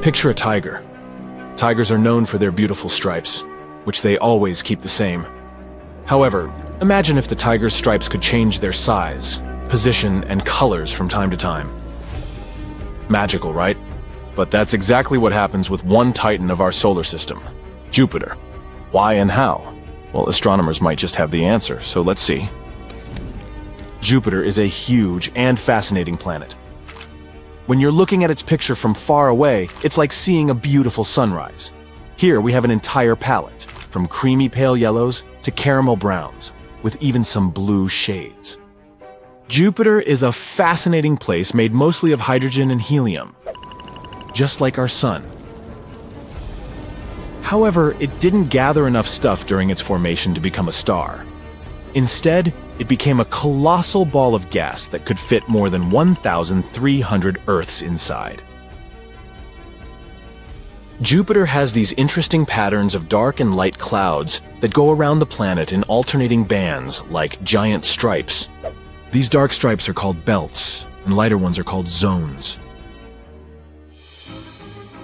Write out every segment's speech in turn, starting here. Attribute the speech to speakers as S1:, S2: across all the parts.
S1: Picture a tiger. Tigers are known for their beautiful stripes, which they always keep the same. However, imagine if the tiger's stripes could change their size, position, and colors from time to time. Magical, right? But that's exactly what happens with one titan of our solar system, Jupiter. Why and how? Well, astronomers might just have the answer, so let's see. Jupiter is a huge and fascinating planet. When you're looking at its picture from far away, it's like seeing a beautiful sunrise. Here we have an entire palette, from creamy pale yellows to caramel browns, with even some blue shades. Jupiter is a fascinating place made mostly of hydrogen and helium, just like our sun. However, it didn't gather enough stuff during its formation to become a star. Instead, it became a colossal ball of gas that could fit more than 1,300 Earths inside. Jupiter has these interesting patterns of dark and light clouds that go around the planet in alternating bands like giant stripes. These dark stripes are called belts, and lighter ones are called zones.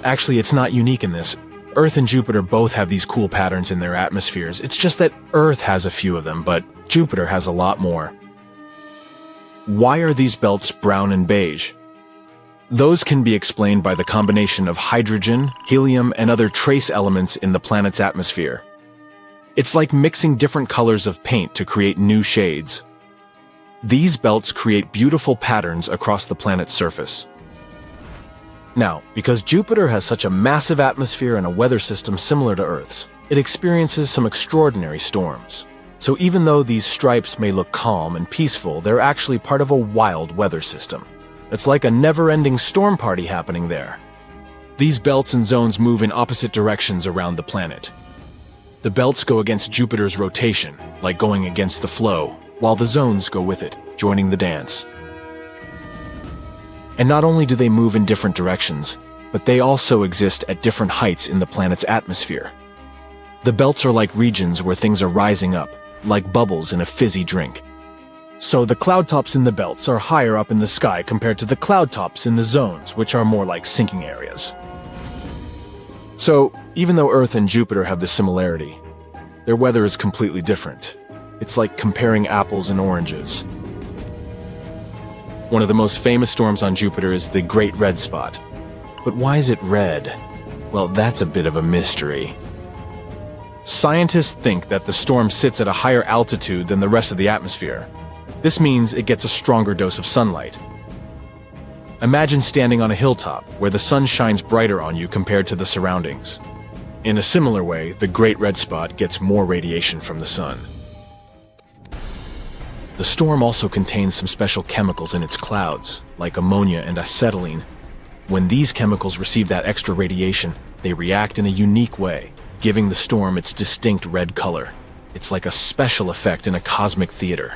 S1: Actually, it's not unique in this. Earth and Jupiter both have these cool patterns in their atmospheres. It's just that Earth has a few of them, but Jupiter has a lot more. Why are these belts brown and beige? Those can be explained by the combination of hydrogen, helium, and other trace elements in the planet's atmosphere. It's like mixing different colors of paint to create new shades. These belts create beautiful patterns across the planet's surface. Now, because Jupiter has such a massive atmosphere and a weather system similar to Earth's, it experiences some extraordinary storms. So even though these stripes may look calm and peaceful, they're actually part of a wild weather system. It's like a never-ending storm party happening there. These belts and zones move in opposite directions around the planet. The belts go against Jupiter's rotation, like going against the flow, while the zones go with it, joining the dance. And not only do they move in different directions, but they also exist at different heights in the planet's atmosphere. The belts are like regions where things are rising up, like bubbles in a fizzy drink. So the cloud tops in the belts are higher up in the sky compared to the cloud tops in the zones, which are more like sinking areas. So, even though Earth and Jupiter have this similarity, their weather is completely different. It's like comparing apples and oranges. One of the most famous storms on Jupiter is the Great Red Spot. But why is it red? Well, that's a bit of a mystery. Scientists think that the storm sits at a higher altitude than the rest of the atmosphere. This means it gets a stronger dose of sunlight. Imagine standing on a hilltop where the sun shines brighter on you compared to the surroundings. In a similar way, the Great Red Spot gets more radiation from the sun. The storm also contains some special chemicals in its clouds, like ammonia and acetylene. When these chemicals receive that extra radiation, they react in a unique way, giving the storm its distinct red color. It's like a special effect in a cosmic theater.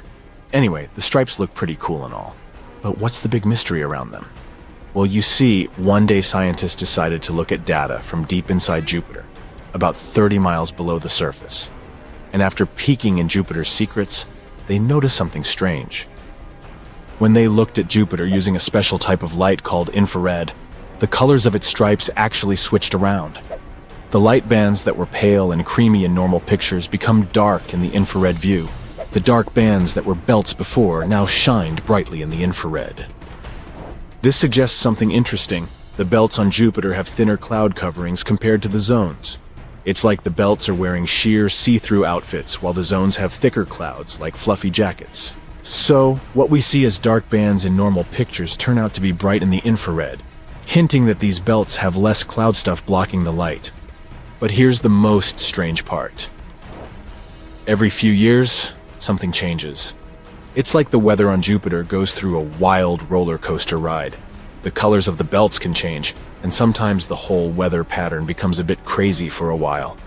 S1: Anyway, the stripes look pretty cool and all. But what's the big mystery around them? Well, you see, one day scientists decided to look at data from deep inside Jupiter, about 30 miles below the surface. And after peeking in Jupiter's secrets, they noticed something strange. When they looked at Jupiter using a special type of light called infrared, the colors of its stripes actually switched around. The light bands that were pale and creamy in normal pictures become dark in the infrared view. The dark bands that were belts before now shined brightly in the infrared. This suggests something interesting. The belts on Jupiter have thinner cloud coverings compared to the zones. It's like the belts are wearing sheer, see-through outfits, while the zones have thicker clouds, like fluffy jackets. So, what we see as dark bands in normal pictures turn out to be bright in the infrared, hinting that these belts have less cloud stuff blocking the light. But here's the most strange part. Every few years, something changes. It's like the weather on Jupiter goes through a wild roller coaster ride. The colors of the belts can change, and sometimes the whole weather pattern becomes a bit crazy for a while.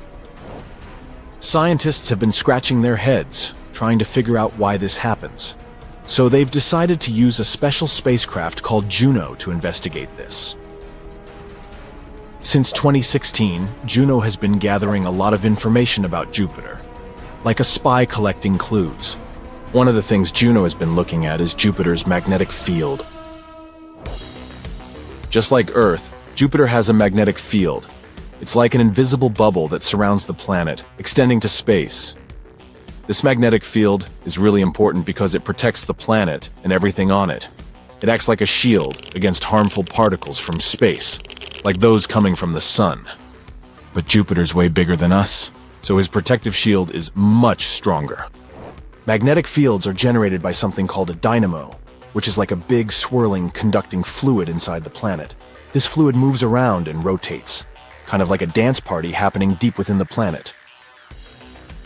S1: Scientists have been scratching their heads, trying to figure out why this happens. So they've decided to use a special spacecraft called Juno to investigate this. Since 2016, Juno has been gathering a lot of information about Jupiter, like a spy collecting clues. One of the things Juno has been looking at is Jupiter's magnetic field. Just like Earth, Jupiter has a magnetic field. It's like an invisible bubble that surrounds the planet, extending to space. This magnetic field is really important because it protects the planet and everything on it. It acts like a shield against harmful particles from space, like those coming from the sun. But Jupiter's way bigger than us, so his protective shield is much stronger. Magnetic fields are generated by something called a dynamo, which is like a big, swirling, conducting fluid inside the planet. This fluid moves around and rotates, kind of like a dance party happening deep within the planet.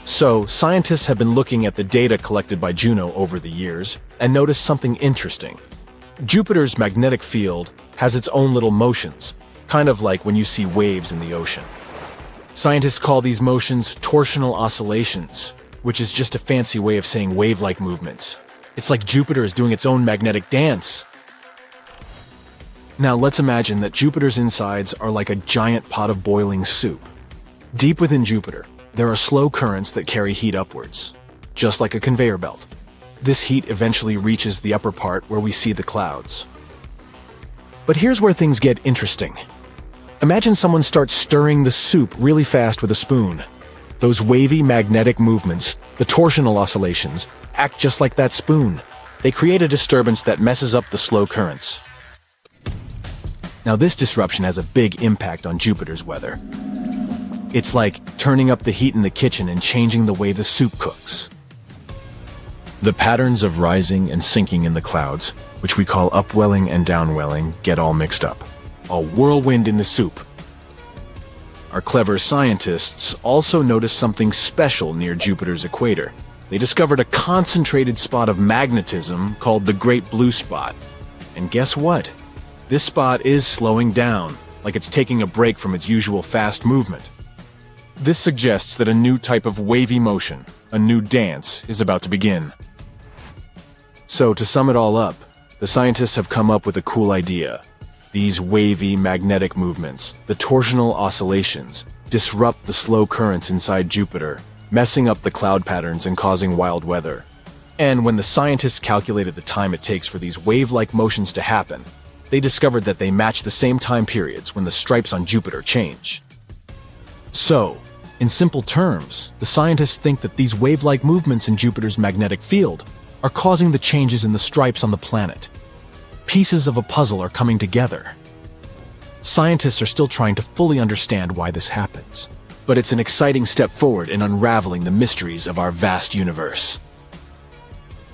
S1: So, scientists have been looking at the data collected by Juno over the years and noticed something interesting. Jupiter's magnetic field has its own little motions, kind of like when you see waves in the ocean. Scientists call these motions torsional oscillations, which is just a fancy way of saying wave-like movements. It's like Jupiter is doing its own magnetic dance. Now let's imagine that Jupiter's insides are like a giant pot of boiling soup. Deep within Jupiter, there are slow currents that carry heat upwards, just like a conveyor belt. This heat eventually reaches the upper part where we see the clouds. But here's where things get interesting. Imagine someone starts stirring the soup really fast with a spoon. Those wavy magnetic movements, the torsional oscillations, act just like that spoon. They create a disturbance that messes up the slow currents. Now this disruption has a big impact on Jupiter's weather. It's like turning up the heat in the kitchen and changing the way the soup cooks. The patterns of rising and sinking in the clouds, which we call upwelling and downwelling, get all mixed up. A whirlwind in the soup. Our clever scientists also noticed something special near Jupiter's equator. They discovered a concentrated spot of magnetism called the Great Blue Spot. And guess what? This spot is slowing down, like it's taking a break from its usual fast movement. This suggests that a new type of wavy motion, a new dance, is about to begin. So, to sum it all up, the scientists have come up with a cool idea. These wavy magnetic movements, the torsional oscillations, disrupt the slow currents inside Jupiter, messing up the cloud patterns and causing wild weather. And when the scientists calculated the time it takes for these wave-like motions to happen, they discovered that they match the same time periods when the stripes on Jupiter change. So, in simple terms, the scientists think that these wave-like movements in Jupiter's magnetic field are causing the changes in the stripes on the planet. Pieces of a puzzle are coming together. Scientists are still trying to fully understand why this happens, but it's an exciting step forward in unraveling the mysteries of our vast universe.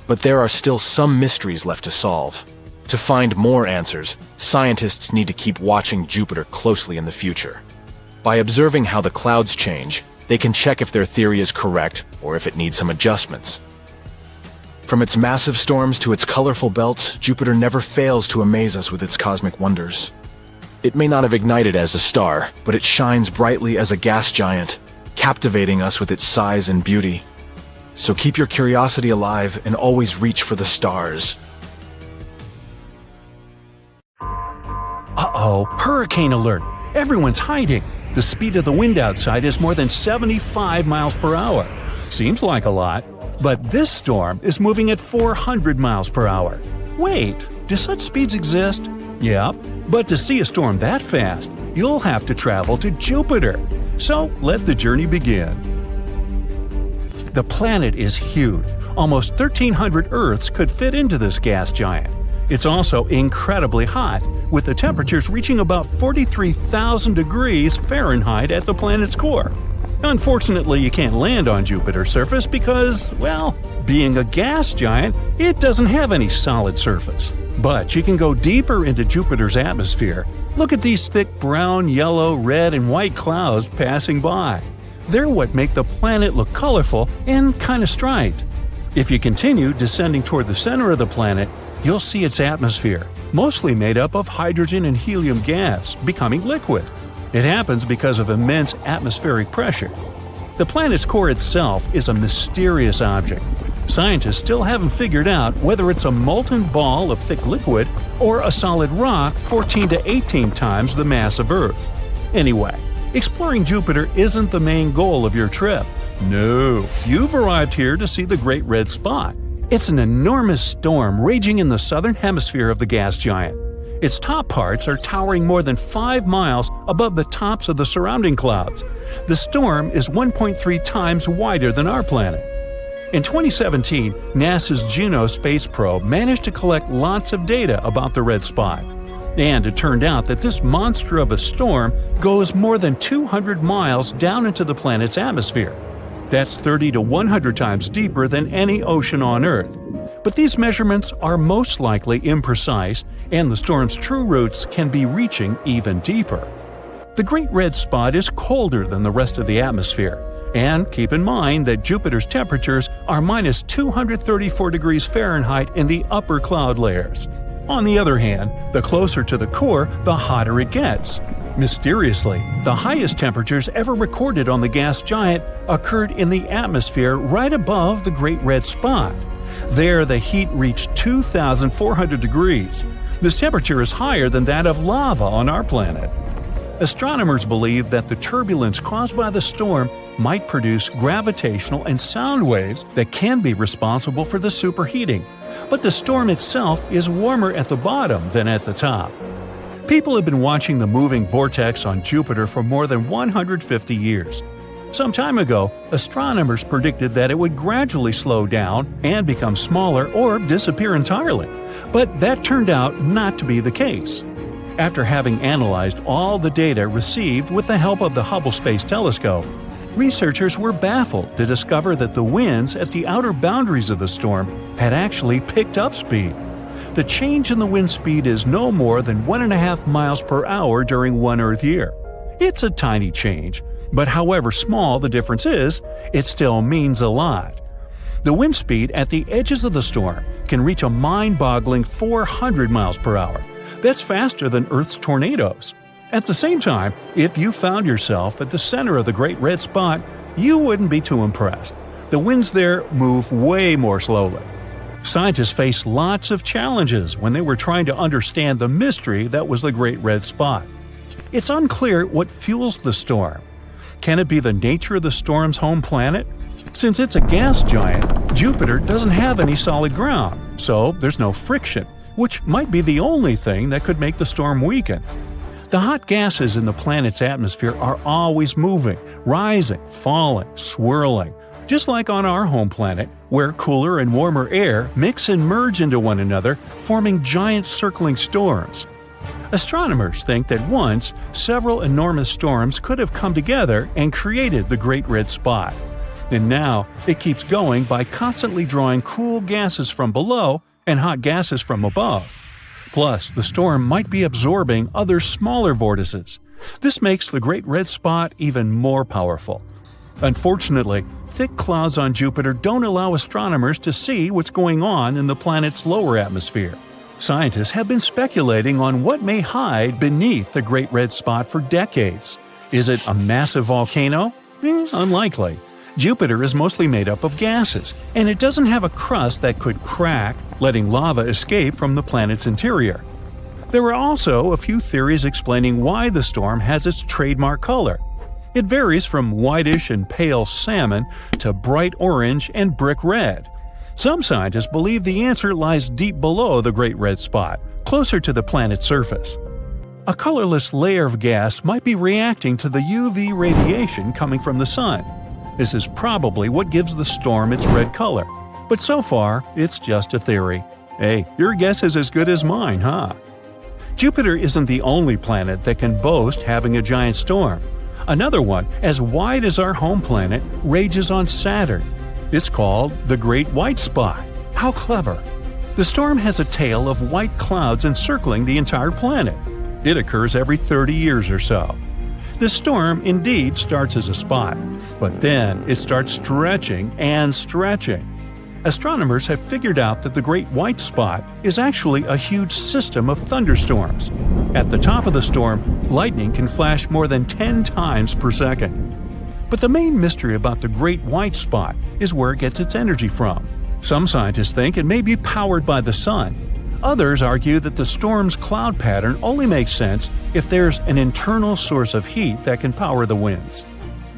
S1: But there are still some mysteries left to solve. To find more answers, scientists need to keep watching Jupiter closely in the future. By observing how the clouds change, they can check if their theory is correct or if it needs some adjustments. From its massive storms to its colorful belts, Jupiter never fails to amaze us with its cosmic wonders. It may not have ignited as a star, but it shines brightly as a gas giant, captivating us with its size and beauty. So keep your curiosity alive and always reach for the stars.
S2: Uh-oh, hurricane alert! Everyone's hiding! The speed of the wind outside is more than 75 miles per hour. Seems like a lot. But this storm is moving at 400 miles per hour. Wait, do such speeds exist? Yep, but to see a storm that fast, you'll have to travel to Jupiter. So let the journey begin. The planet is huge. Almost 1,300 Earths could fit into this gas giant. It's also incredibly hot, with the temperatures reaching about 43,000 degrees Fahrenheit at the planet's core. Unfortunately, you can't land on Jupiter's surface because, well, being a gas giant, it doesn't have any solid surface. But you can go deeper into Jupiter's atmosphere. Look at these thick brown, yellow, red, and white clouds passing by. They're what make the planet look colorful and kind of striped. If you continue descending toward the center of the planet, you'll see its atmosphere, mostly made up of hydrogen and helium gas, becoming liquid. It happens because of immense atmospheric pressure. The planet's core itself is a mysterious object. Scientists still haven't figured out whether it's a molten ball of thick liquid or a solid rock 14 to 18 times the mass of Earth. Anyway, exploring Jupiter isn't the main goal of your trip. No, you've arrived here to see the Great Red Spot. It's an enormous storm raging in the southern hemisphere of the gas giant. Its top parts are towering more than 5 miles above the tops of the surrounding clouds. The storm is 1.3 times wider than our planet. In 2017, NASA's Juno space probe managed to collect lots of data about the red spot. And it turned out that this monster of a storm goes more than 200 miles down into the planet's atmosphere. That's 30 to 100 times deeper than any ocean on Earth. But these measurements are most likely imprecise, and the storm's true roots can be reaching even deeper. The Great Red Spot is colder than the rest of the atmosphere, and keep in mind that Jupiter's temperatures are minus 234 degrees Fahrenheit in the upper cloud layers. On the other hand, the closer to the core, the hotter it gets. Mysteriously, the highest temperatures ever recorded on the gas giant occurred in the atmosphere right above the Great Red Spot. There, the heat reached 2,400 degrees. This temperature is higher than that of lava on our planet. Astronomers believe that the turbulence caused by the storm might produce gravitational and sound waves that can be responsible for the superheating. But the storm itself is warmer at the bottom than at the top. People have been watching the moving vortex on Jupiter for more than 150 years. Some time ago, astronomers predicted that it would gradually slow down and become smaller or disappear entirely. But that turned out not to be the case. After having analyzed all the data received with the help of the Hubble Space Telescope, researchers were baffled to discover that the winds at the outer boundaries of the storm had actually picked up speed. The change in the wind speed is no more than 1.5 miles per hour during one Earth year. It's a tiny change, but however small the difference is, it still means a lot. The wind speed at the edges of the storm can reach a mind-boggling 400 miles per hour. That's faster than Earth's tornadoes. At the same time, if you found yourself at the center of the Great Red Spot, you wouldn't be too impressed. The winds there move way more slowly. Scientists faced lots of challenges when they were trying to understand the mystery that was the Great Red Spot. It's unclear what fuels the storm. Can it be the nature of the storm's home planet? Since it's a gas giant, Jupiter doesn't have any solid ground, so there's no friction, which might be the only thing that could make the storm weaken. The hot gases in the planet's atmosphere are always moving, rising, falling, swirling, just like on our home planet, where cooler and warmer air mix and merge into one another, forming giant circling storms. Astronomers think that once, several enormous storms could have come together and created the Great Red Spot. And now, it keeps going by constantly drawing cool gases from below and hot gases from above. Plus, the storm might be absorbing other smaller vortices. This makes the Great Red Spot even more powerful. Unfortunately, thick clouds on Jupiter don't allow astronomers to see what's going on in the planet's lower atmosphere. Scientists have been speculating on what may hide beneath the Great Red Spot for decades. Is it a massive volcano? Unlikely. Jupiter is mostly made up of gases, and it doesn't have a crust that could crack, letting lava escape from the planet's interior. There are also a few theories explaining why the storm has its trademark color. It varies from whitish and pale salmon to bright orange and brick red. Some scientists believe the answer lies deep below the Great Red Spot, closer to the planet's surface. A colorless layer of gas might be reacting to the UV radiation coming from the sun. This is probably what gives the storm its red color. But so far, it's just a theory. Hey, your guess is as good as mine, huh? Jupiter isn't the only planet that can boast having a giant storm. Another one, as wide as our home planet, rages on Saturn. It's called the Great White Spot. How clever! The storm has a tail of white clouds encircling the entire planet. It occurs every 30 years or so. The storm indeed starts as a spot, but then it starts stretching and stretching. Astronomers have figured out that the Great White Spot is actually a huge system of thunderstorms. At the top of the storm, lightning can flash more than 10 times per second. But the main mystery about the Great White Spot is where it gets its energy from. Some scientists think it may be powered by the sun. Others argue that the storm's cloud pattern only makes sense if there's an internal source of heat that can power the winds.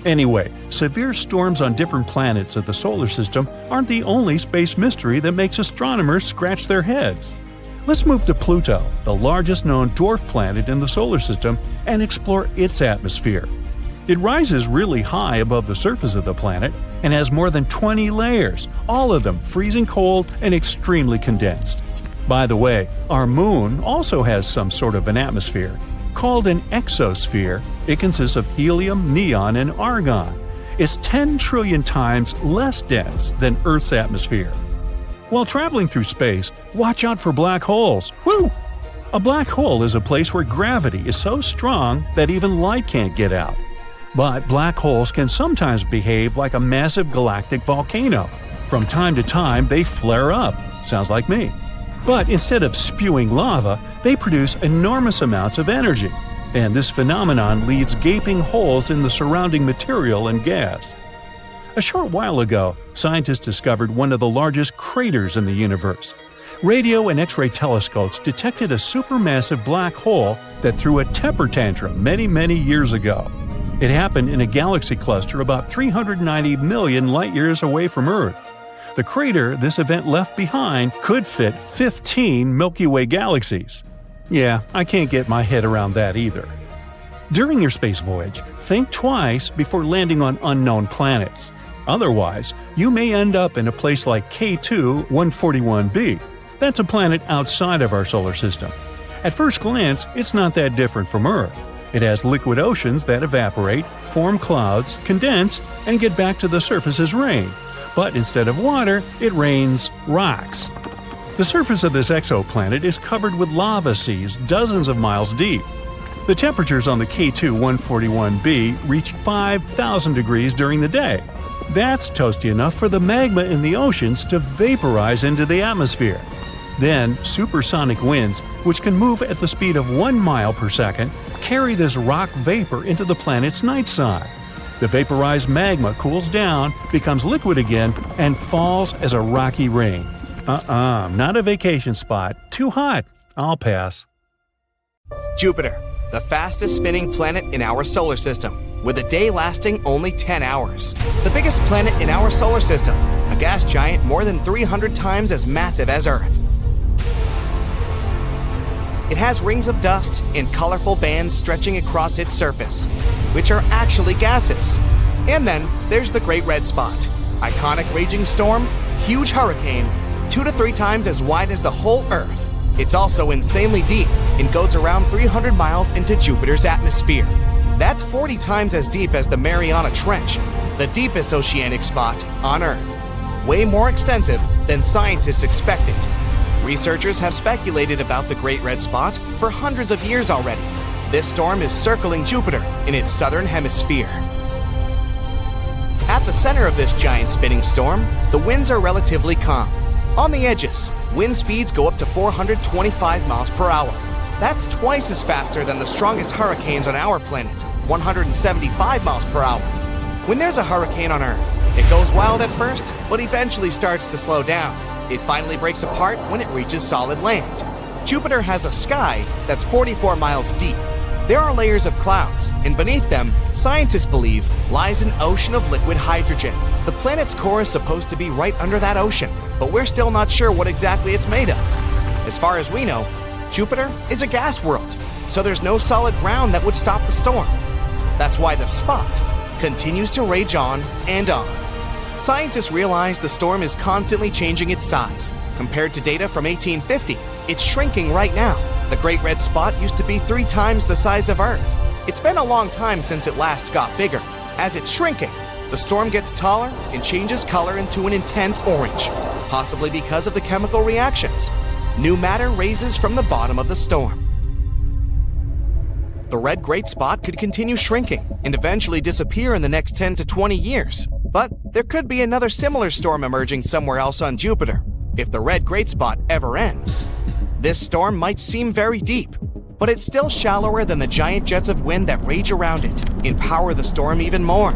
S2: Anyway, severe storms on different planets of the solar system aren't the only space mystery that makes astronomers scratch their heads. Let's move to Pluto, the largest known dwarf planet in the solar system, and explore its atmosphere. It rises really high above the surface of the planet and has more than 20 layers, all of them freezing cold and extremely condensed. By the way, our moon also has some sort of an atmosphere. Called an exosphere, it consists of helium, neon, and argon. It's 10 trillion times less dense than Earth's atmosphere. While traveling through space, watch out for black holes. Woo! A black hole is a place where gravity is so strong that even light can't get out. But black holes can sometimes behave like a massive galactic volcano. From time to time, they flare up. Sounds like me. But instead of spewing lava, they produce enormous amounts of energy. And this phenomenon leaves gaping holes in the surrounding material and gas. A short while ago, scientists discovered one of the largest craters in the universe. Radio and X-ray telescopes detected a supermassive black hole that threw a temper tantrum many years ago. It happened in a galaxy cluster about 390 million light-years away from Earth. The crater this event left behind could fit 15 Milky Way galaxies. Yeah, I can't get my head around that either. During your space voyage, think twice before landing on unknown planets. Otherwise, you may end up in a place like K2-141b. That's a planet outside of our solar system. At first glance, it's not that different from Earth. It has liquid oceans that evaporate, form clouds, condense, and get back to the surface as rain. But instead of water, it rains rocks. The surface of this exoplanet is covered with lava seas dozens of miles deep. The temperatures on the K2-141b reach 5,000 degrees during the day. That's toasty enough for the magma in the oceans to vaporize into the atmosphere. Then, supersonic winds, which can move at the speed of 1 mile per second, carry this rock vapor into the planet's night side. The vaporized magma cools down, becomes liquid again, and falls as a rocky rain. Not a vacation spot. Too hot. I'll pass.
S3: Jupiter, the fastest spinning planet in our solar system, with a day lasting only 10 hours. The biggest planet in our solar system, a gas giant more than 300 times as massive as Earth. It has rings of dust and colorful bands stretching across its surface, which are actually gases. And then there's the Great Red Spot, iconic raging storm, huge hurricane, 2 to 3 times as wide as the whole Earth. It's also insanely deep and goes around 300 miles into Jupiter's atmosphere. That's 40 times as deep as the Mariana Trench, the deepest oceanic spot on Earth. Way more extensive than scientists expected. Researchers have speculated about the Great Red Spot for hundreds of years already. This storm is circling Jupiter in its southern hemisphere. At the center of this giant spinning storm, the winds are relatively calm. On the edges, wind speeds go up to 425 miles per hour. That's twice as faster than the strongest hurricanes on our planet, 175 miles per hour. When there's a hurricane on Earth, it goes wild at first, but eventually starts to slow down. It finally breaks apart when it reaches solid land. Jupiter has a sky that's 44 miles deep. There are layers of clouds, and beneath them, scientists believe, lies an ocean of liquid hydrogen. The planet's core is supposed to be right under that ocean, but we're still not sure what exactly it's made of. As far as we know, Jupiter is a gas world, so there's no solid ground that would stop the storm. That's why the spot continues to rage on and on. Scientists realize the storm is constantly changing its size. Compared to data from 1850, it's shrinking right now. The Great Red Spot used to be 3 times the size of Earth. It's been a long time since it last got bigger. As it's shrinking, the storm gets taller and changes color into an intense orange, possibly because of the chemical reactions. New matter raises from the bottom of the storm. The red Great Spot could continue shrinking and eventually disappear in the next 10 to 20 years. But there could be another similar storm emerging somewhere else on Jupiter, if the red Great Spot ever ends. This storm might seem very deep, but it's still shallower than the giant jets of wind that rage around it and power the storm even more.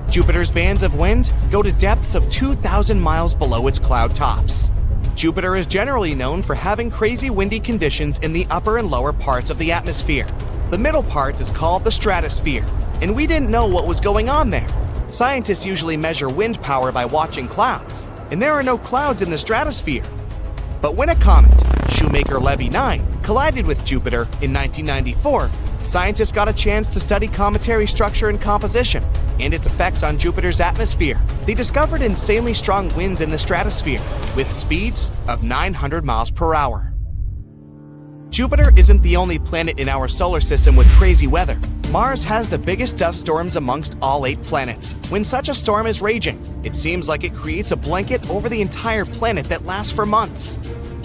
S3: Jupiter's bands of wind go to depths of 2,000 miles below its cloud tops. Jupiter is generally known for having crazy windy conditions in the upper and lower parts of the atmosphere. The middle part is called the stratosphere, and we didn't know what was going on there. Scientists usually measure wind power by watching clouds, and there are no clouds in the stratosphere. But when a comet, Shoemaker-Levy 9 collided with Jupiter in 1994, scientists got a chance to study cometary structure and composition and its effects on Jupiter's atmosphere. They discovered insanely strong winds in the stratosphere with speeds of 900 miles per hour. Jupiter isn't the only planet in our solar system with crazy weather. Mars has the biggest dust storms amongst all 8 planets. When such a storm is raging, it seems like it creates a blanket over the entire planet that lasts for months.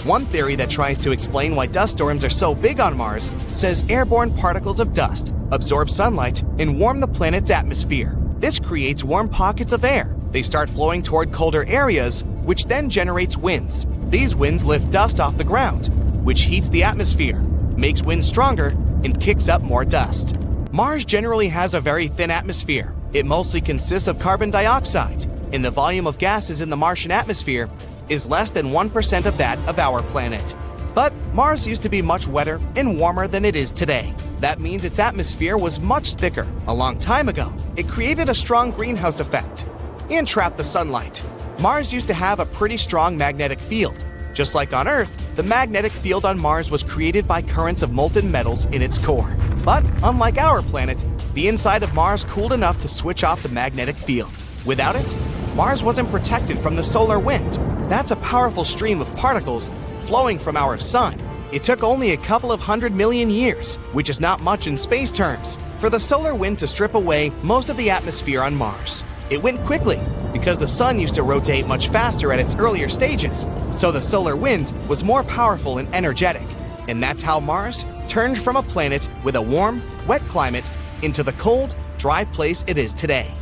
S3: One theory that tries to explain why dust storms are so big on Mars says airborne particles of dust absorb sunlight and warm the planet's atmosphere. This creates warm pockets of air. They start flowing toward colder areas, which then generates winds. These winds lift dust off the ground, which heats the atmosphere, makes winds stronger, and kicks up more dust. Mars generally has a very thin atmosphere. It mostly consists of carbon dioxide, and the volume of gases in the Martian atmosphere is less than 1% of that of our planet. But Mars used to be much wetter and warmer than it is today. That means its atmosphere was much thicker. A long time ago, it created a strong greenhouse effect and trapped the sunlight. Mars used to have a pretty strong magnetic field. Just like on Earth, the magnetic field on Mars was created by currents of molten metals in its core. But unlike our planet, the inside of Mars cooled enough to switch off the magnetic field. Without it, Mars wasn't protected from the solar wind. That's a powerful stream of particles flowing from our sun. It took only a couple of 100 million years, which is not much in space terms, for the solar wind to strip away most of the atmosphere on Mars. It went quickly because the sun used to rotate much faster at its earlier stages, so the solar wind was more powerful and energetic. And that's how Mars turned from a planet with a warm, wet climate into the cold, dry place it is today.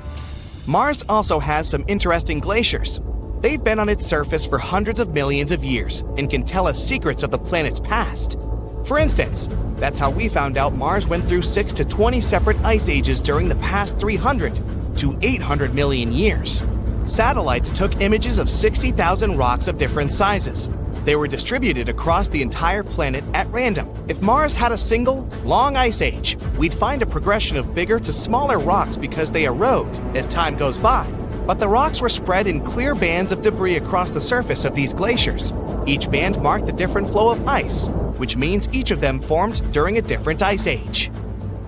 S3: Mars also has some interesting glaciers. They've been on its surface for hundreds of millions of years and can tell us secrets of the planet's past. For instance, that's how we found out Mars went through 6 to 20 separate ice ages during the past 300 to 800 million years. Satellites took images of 60,000 rocks of different sizes. They were distributed across the entire planet at random. If Mars had a single, long ice age, we'd find a progression of bigger to smaller rocks because they erode as time goes by. But the rocks were spread in clear bands of debris across the surface of these glaciers. Each band marked a different flow of ice, which means each of them formed during a different ice age.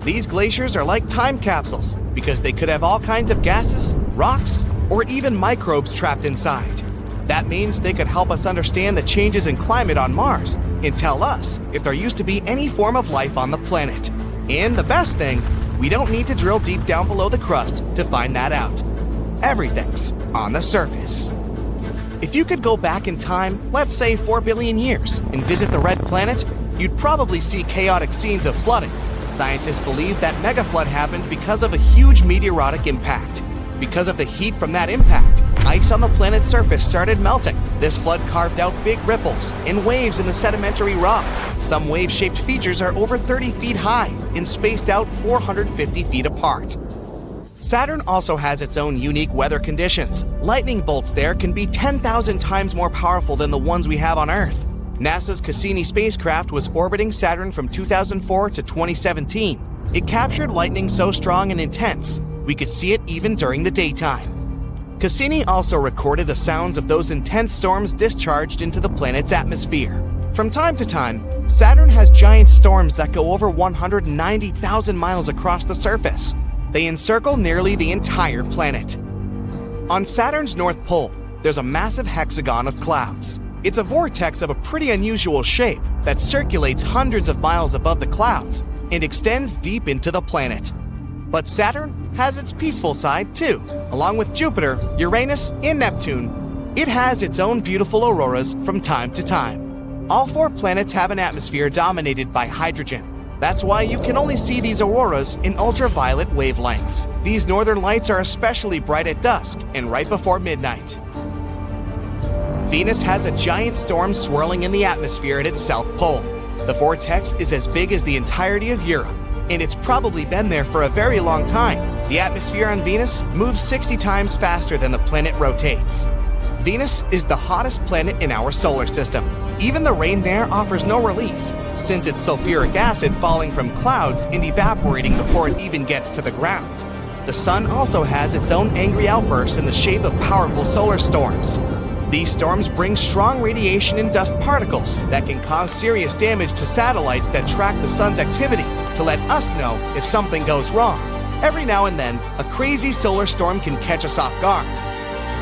S3: These glaciers are like time capsules because they could have all kinds of gases, rocks, or even microbes trapped inside. That means they could help us understand the changes in climate on Mars and tell us if there used to be any form of life on the planet. And the best thing, we don't need to drill deep down below the crust to find that out. Everything's on the surface. If you could go back in time, let's say 4 billion years, and visit the red planet, you'd probably see chaotic scenes of flooding. Scientists believe that megaflood happened because of a huge meteoritic impact. Because of the heat from that impact, ice on the planet's surface started melting. This flood carved out big ripples and waves in the sedimentary rock. Some wave-shaped features are over 30 feet high and spaced out 450 feet apart. Saturn also has its own unique weather conditions. Lightning bolts there can be 10,000 times more powerful than the ones we have on Earth. NASA's Cassini spacecraft was orbiting Saturn from 2004 to 2017. It captured lightning so strong and intense, we could see it even during the daytime. Cassini also recorded the sounds of those intense storms discharged into the planet's atmosphere. From time to time, Saturn has giant storms that go over 190,000 miles across the surface. They encircle nearly the entire planet. On Saturn's North Pole, there's a massive hexagon of clouds. It's a vortex of a pretty unusual shape that circulates hundreds of miles above the clouds and extends deep into the planet. But Saturn has its peaceful side too. Along with Jupiter, Uranus, and Neptune, it has its own beautiful auroras from time to time. All 4 planets have an atmosphere dominated by hydrogen. That's why you can only see these auroras in ultraviolet wavelengths. These northern lights are especially bright at dusk and right before midnight. Venus has a giant storm swirling in the atmosphere at its south pole. The vortex is as big as the entirety of Europe, and it's probably been there for a very long time. The atmosphere on Venus moves 60 times faster than the planet rotates. Venus is the hottest planet in our solar system. Even the rain there offers no relief, since it's sulfuric acid falling from clouds and evaporating before it even gets to the ground. The sun also has its own angry outbursts in the shape of powerful solar storms. These storms bring strong radiation and dust particles that can cause serious damage to satellites that track the sun's activity to let us know if something goes wrong. Every now and then, a crazy solar storm can catch us off guard.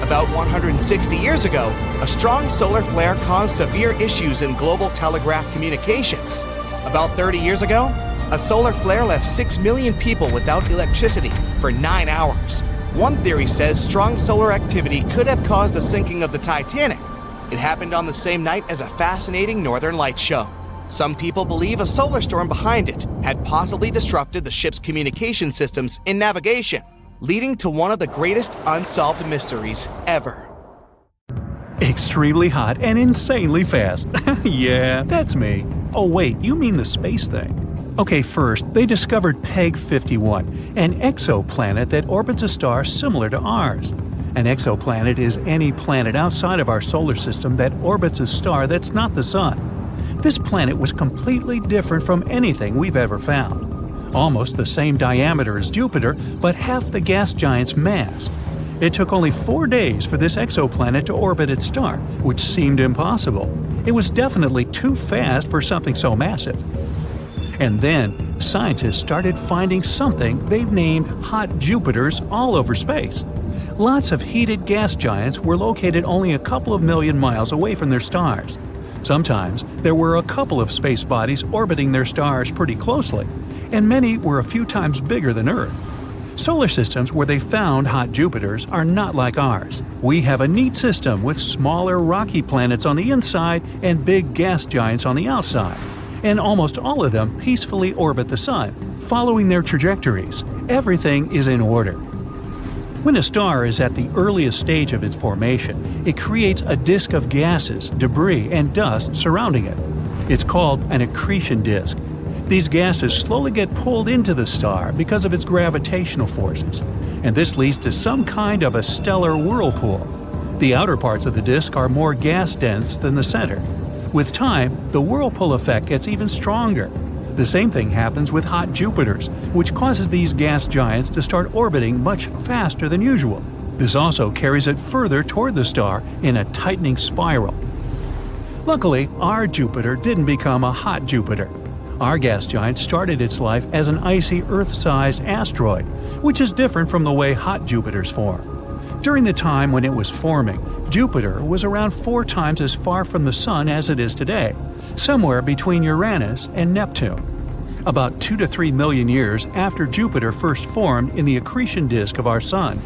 S3: About 160 years ago, a strong solar flare caused severe issues in global telegraph communications. About 30 years ago, a solar flare left 6 million people without electricity for 9 hours. One theory says strong solar activity could have caused the sinking of the Titanic. It happened on the same night as a fascinating northern lights show. Some people believe a solar storm behind it had possibly disrupted the ship's communication systems and navigation, leading to one of the greatest unsolved mysteries ever.
S2: Extremely hot and insanely fast. Yeah, that's me. Oh wait, you mean the space thing. Okay, first, they discovered Peg 51, an exoplanet that orbits a star similar to ours. An exoplanet is any planet outside of our solar system that orbits a star that's not the Sun. This planet was completely different from anything we've ever found. Almost the same diameter as Jupiter, but half the gas giant's mass. It took only 4 days for this exoplanet to orbit its star, which seemed impossible. It was definitely too fast for something so massive. And then, scientists started finding something they've named hot Jupiters all over space. Lots of heated gas giants were located only a couple of million miles away from their stars. Sometimes, there were a couple of space bodies orbiting their stars pretty closely, and many were a few times bigger than Earth. Solar systems where they found hot Jupiters are not like ours. We have a neat system with smaller rocky planets on the inside and big gas giants on the outside. And almost all of them peacefully orbit the Sun, following their trajectories. Everything is in order. When a star is at the earliest stage of its formation, it creates a disk of gases, debris, and dust surrounding it. It's called an accretion disk. These gases slowly get pulled into the star because of its gravitational forces, and this leads to some kind of a stellar whirlpool. The outer parts of the disk are more gas-dense than the center. With time, the whirlpool effect gets even stronger. The same thing happens with hot Jupiters, which causes these gas giants to start orbiting much faster than usual. This also carries it further toward the star in a tightening spiral. Luckily, our Jupiter didn't become a hot Jupiter. Our gas giant started its life as an icy Earth-sized asteroid, which is different from the way hot Jupiters form. During the time when it was forming, Jupiter was around 4 times as far from the Sun as it is today, somewhere between Uranus and Neptune. About 2 to 3 million years after Jupiter first formed in the accretion disk of our Sun,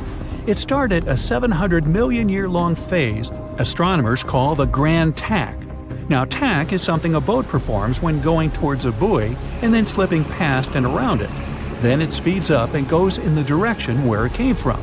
S2: it started a 700 million year long phase astronomers call the Grand Tack. Now, tack is something a boat performs when going towards a buoy and then slipping past and around it. Then it speeds up and goes in the direction where it came from.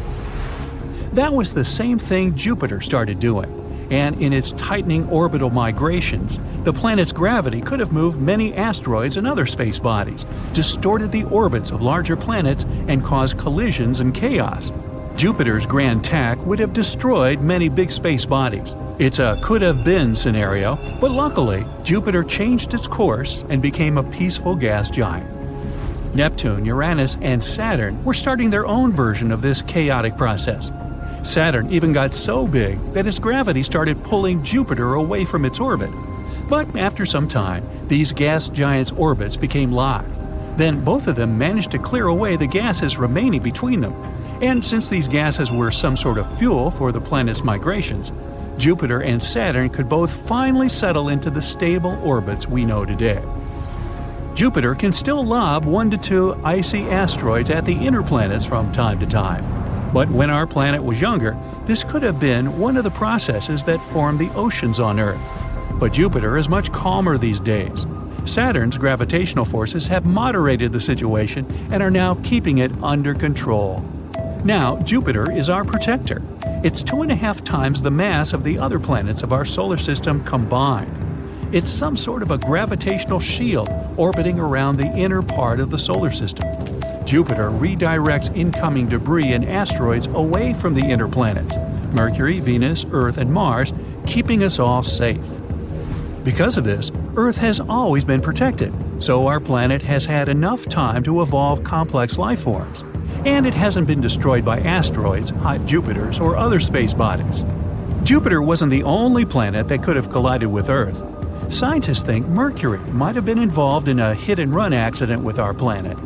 S2: That was the same thing Jupiter started doing, and in its tightening orbital migrations, the planet's gravity could have moved many asteroids and other space bodies, distorted the orbits of larger planets, and caused collisions and chaos. Jupiter's grand tack would have destroyed many big space bodies. It's a could-have-been scenario, but luckily, Jupiter changed its course and became a peaceful gas giant. Neptune, Uranus, and Saturn were starting their own version of this chaotic process. Saturn even got so big that its gravity started pulling Jupiter away from its orbit. But after some time, these gas giants' orbits became locked. Then both of them managed to clear away the gases remaining between them. And since these gases were some sort of fuel for the planet's migrations, Jupiter and Saturn could both finally settle into the stable orbits we know today. Jupiter can still lob 1 to 2 icy asteroids at the inner planets from time to time. But when our planet was younger, this could have been one of the processes that formed the oceans on Earth. But Jupiter is much calmer these days. Saturn's gravitational forces have moderated the situation and are now keeping it under control. Now, Jupiter is our protector. It's 2.5 times the mass of the other planets of our solar system combined. It's some sort of a gravitational shield orbiting around the inner part of the solar system. Jupiter redirects incoming debris and asteroids away from the inner planets, Mercury, Venus, Earth, and Mars, keeping us all safe. Because of this, Earth has always been protected, so our planet has had enough time to evolve complex life forms. And it hasn't been destroyed by asteroids, hot Jupiters, or other space bodies. Jupiter wasn't the only planet that could have collided with Earth. Scientists think Mercury might have been involved in a hit-and-run accident with our planet.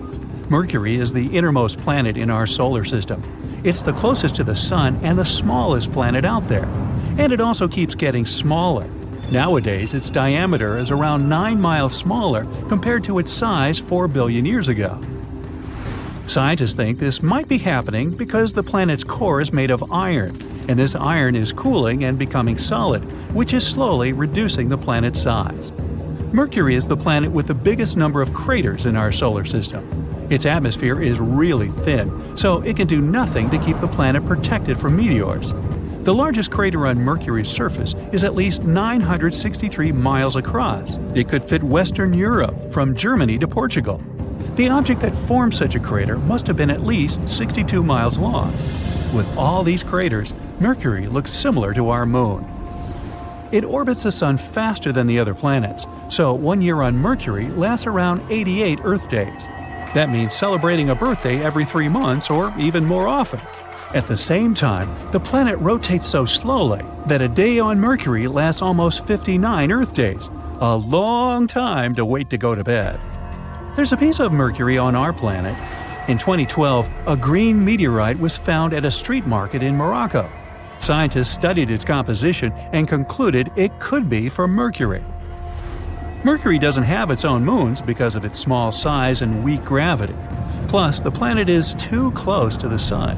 S2: Mercury is the innermost planet in our solar system. It's the closest to the Sun and the smallest planet out there. And it also keeps getting smaller. Nowadays, its diameter is around 9 miles smaller compared to its size 4 billion years ago. Scientists think this might be happening because the planet's core is made of iron, and this iron is cooling and becoming solid, which is slowly reducing the planet's size. Mercury is the planet with the biggest number of craters in our solar system. Its atmosphere is really thin, so it can do nothing to keep the planet protected from meteors. The largest crater on Mercury's surface is at least 963 miles across. It could fit Western Europe, from Germany to Portugal. The object that formed such a crater must have been at least 62 miles long. With all these craters, Mercury looks similar to our Moon. It orbits the Sun faster than the other planets, so 1 year on Mercury lasts around 88 Earth days. That means celebrating a birthday every 3 months or even more often. At the same time, the planet rotates so slowly that a day on Mercury lasts almost 59 Earth days, a long time to wait to go to bed. There's a piece of Mercury on our planet. In 2012, a green meteorite was found at a street market in Morocco. Scientists studied its composition and concluded it could be from Mercury. Mercury doesn't have its own moons because of its small size and weak gravity. Plus, the planet is too close to the Sun.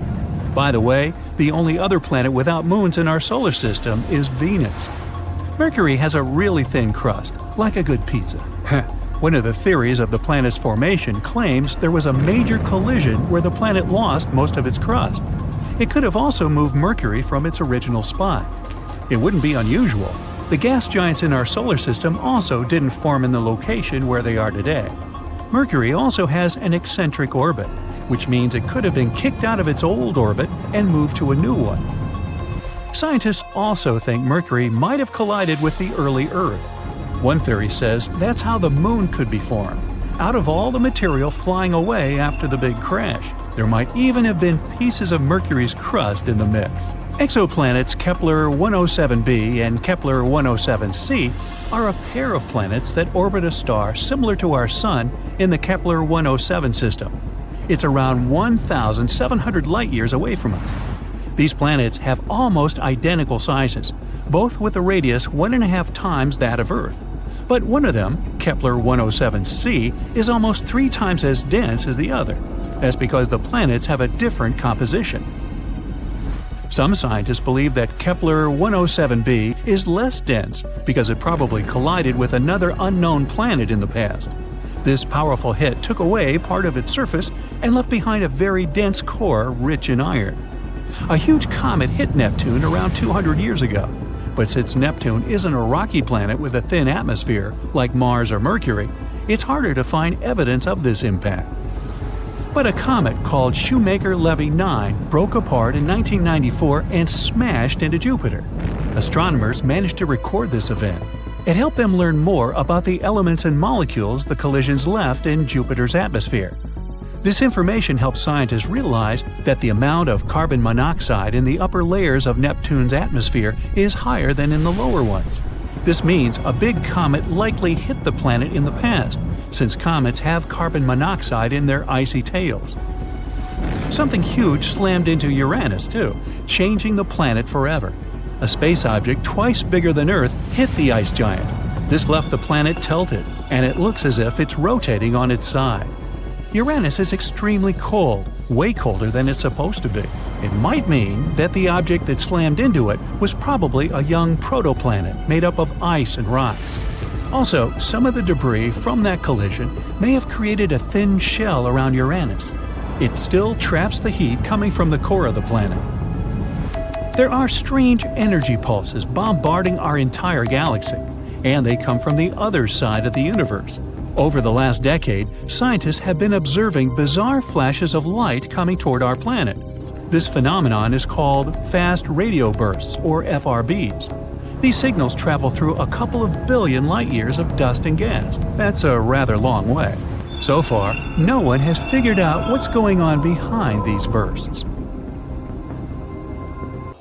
S2: By the way, the only other planet without moons in our solar system is Venus. Mercury has a really thin crust, like a good pizza. One of the theories of the planet's formation claims there was a major collision where the planet lost most of its crust. It could have also moved Mercury from its original spot. It wouldn't be unusual. The gas giants in our solar system also didn't form in the location where they are today. Mercury also has an eccentric orbit, which means it could have been kicked out of its old orbit and moved to a new one. Scientists also think Mercury might have collided with the early Earth. One theory says that's how the Moon could be formed, out of all the material flying away after the big crash. There might even have been pieces of Mercury's crust in the mix. Exoplanets Kepler-107b and Kepler-107c are a pair of planets that orbit a star similar to our Sun in the Kepler-107 system. It's around 1,700 light-years away from us. These planets have almost identical sizes, both with a radius 1.5 times that of Earth. But one of them, Kepler-107c, is almost 3 times as dense as the other. That's because the planets have a different composition. Some scientists believe that Kepler-107b is less dense because it probably collided with another unknown planet in the past. This powerful hit took away part of its surface and left behind a very dense core rich in iron. A huge comet hit Neptune around 200 years ago. But since Neptune isn't a rocky planet with a thin atmosphere like Mars or Mercury, it's harder to find evidence of this impact. But a comet called Shoemaker-Levy 9 broke apart in 1994 and smashed into Jupiter. Astronomers managed to record this event. It helped them learn more about the elements and molecules the collisions left in Jupiter's atmosphere. This information helps scientists realize that the amount of carbon monoxide in the upper layers of Neptune's atmosphere is higher than in the lower ones. This means a big comet likely hit the planet in the past, since comets have carbon monoxide in their icy tails. Something huge slammed into Uranus, too, changing the planet forever. A space object twice bigger than Earth hit the ice giant. This left the planet tilted, and it looks as if it's rotating on its side. Uranus is extremely cold, way colder than it's supposed to be. It might mean that the object that slammed into it was probably a young protoplanet made up of ice and rocks. Also, some of the debris from that collision may have created a thin shell around Uranus. It still traps the heat coming from the core of the planet. There are strange energy pulses bombarding our entire galaxy, and they come from the other side of the universe. Over the last decade, scientists have been observing bizarre flashes of light coming toward our planet. This phenomenon is called fast radio bursts, or FRBs. These signals travel through a couple of billion light-years of dust and gas. That's a rather long way. So far, no one has figured out what's going on behind these bursts.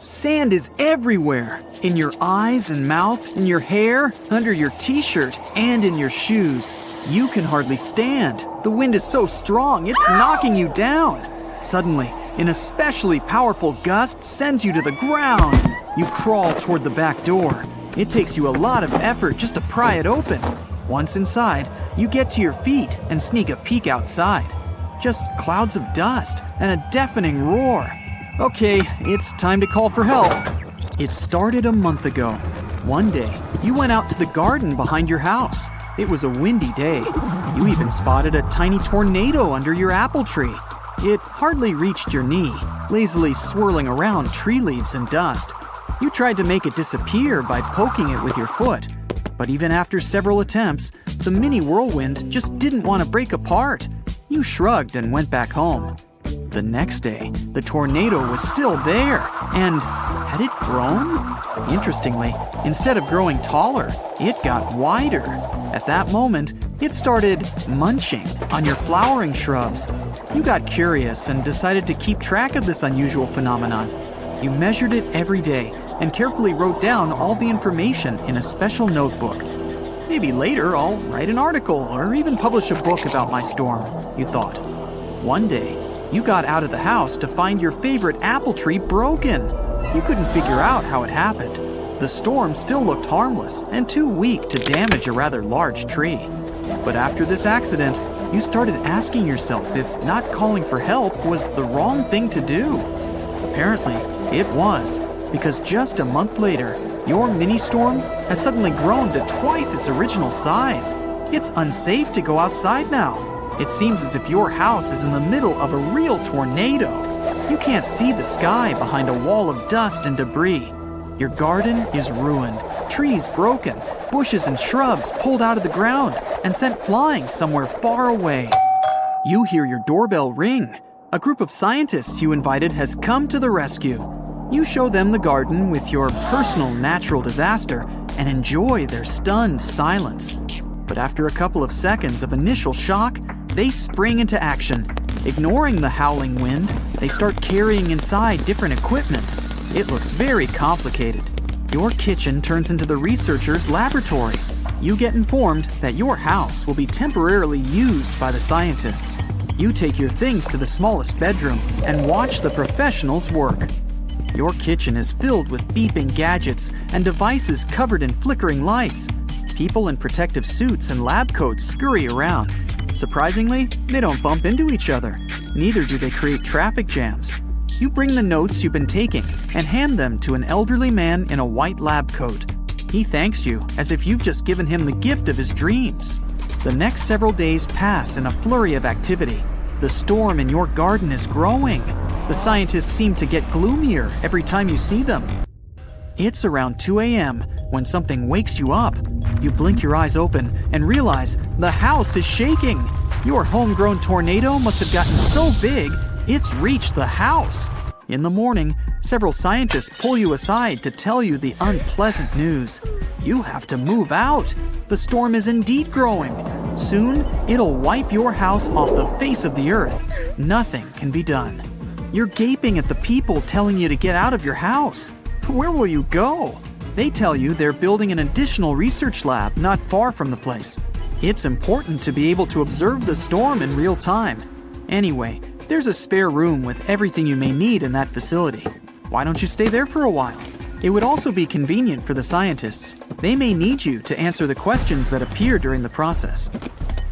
S4: Sand is everywhere. In your eyes and mouth, in your hair, under your t-shirt, and in your shoes. You can hardly stand. The wind is so strong, it's knocking you down. Suddenly, an especially powerful gust sends you to the ground. You crawl toward the back door. It takes you a lot of effort just to pry it open. Once inside, you get to your feet and sneak a peek outside. Just clouds of dust and a deafening roar. Okay, it's time to call for help. It started a month ago. One day, you went out to the garden behind your house. It was a windy day. You even spotted a tiny tornado under your apple tree. It hardly reached your knee, lazily swirling around tree leaves and dust. You tried to make it disappear by poking it with your foot. But even after several attempts, the mini whirlwind just didn't want to break apart. You shrugged and went back home. The next day, the tornado was still there, and had it grown? Interestingly, instead of growing taller, it got wider. At that moment, it started munching on your flowering shrubs. You got curious and decided to keep track of this unusual phenomenon. You measured it every day and carefully wrote down all the information in a special notebook. Maybe later I'll write an article or even publish a book about my storm, you thought. One day, you got out of the house to find your favorite apple tree broken. You couldn't figure out how it happened. The storm still looked harmless and too weak to damage a rather large tree. But after this accident, you started asking yourself if not calling for help was the wrong thing to do. Apparently, it was, because just a month later, your mini-storm has suddenly grown to twice its original size. It's unsafe to go outside now. It seems as if your house is in the middle of a real tornado. You can't see the sky behind a wall of dust and debris. Your garden is ruined, trees broken, bushes and shrubs pulled out of the ground and sent flying somewhere far away. You hear your doorbell ring. A group of scientists you invited has come to the rescue. You show them the garden with your personal natural disaster and enjoy their stunned silence. But after a couple of seconds of initial shock, they spring into action. Ignoring the howling wind, they start carrying inside different equipment. It looks very complicated. Your kitchen turns into the researchers' laboratory. You get informed that your house will be temporarily used by the scientists. You take your things to the smallest bedroom and watch the professionals work. Your kitchen is filled with beeping gadgets and devices covered in flickering lights. People in protective suits and lab coats scurry around. Surprisingly, they don't bump into each other. Neither do they create traffic jams. You bring the notes you've been taking and hand them to an elderly man in a white lab coat. He thanks you as if you've just given him the gift of his dreams. The next several days pass in a flurry of activity. The storm in your garden is growing. The scientists seem to get gloomier every time you see them. It's around 2 a.m. when something wakes you up. You blink your eyes open and realize the house is shaking. Your homegrown tornado must have gotten so big, it's reached the house. In the morning, several scientists pull you aside to tell you the unpleasant news. You have to move out. The storm is indeed growing. Soon, it'll wipe your house off the face of the earth. Nothing can be done. You're gaping at the people telling you to get out of your house. Where will you go? They tell you they're building an additional research lab not far from the place. It's important to be able to observe the storm in real time. Anyway, there's a spare room with everything you may need in that facility. Why don't you stay there for a while? It would also be convenient for the scientists. They may need you to answer the questions that appear during the process.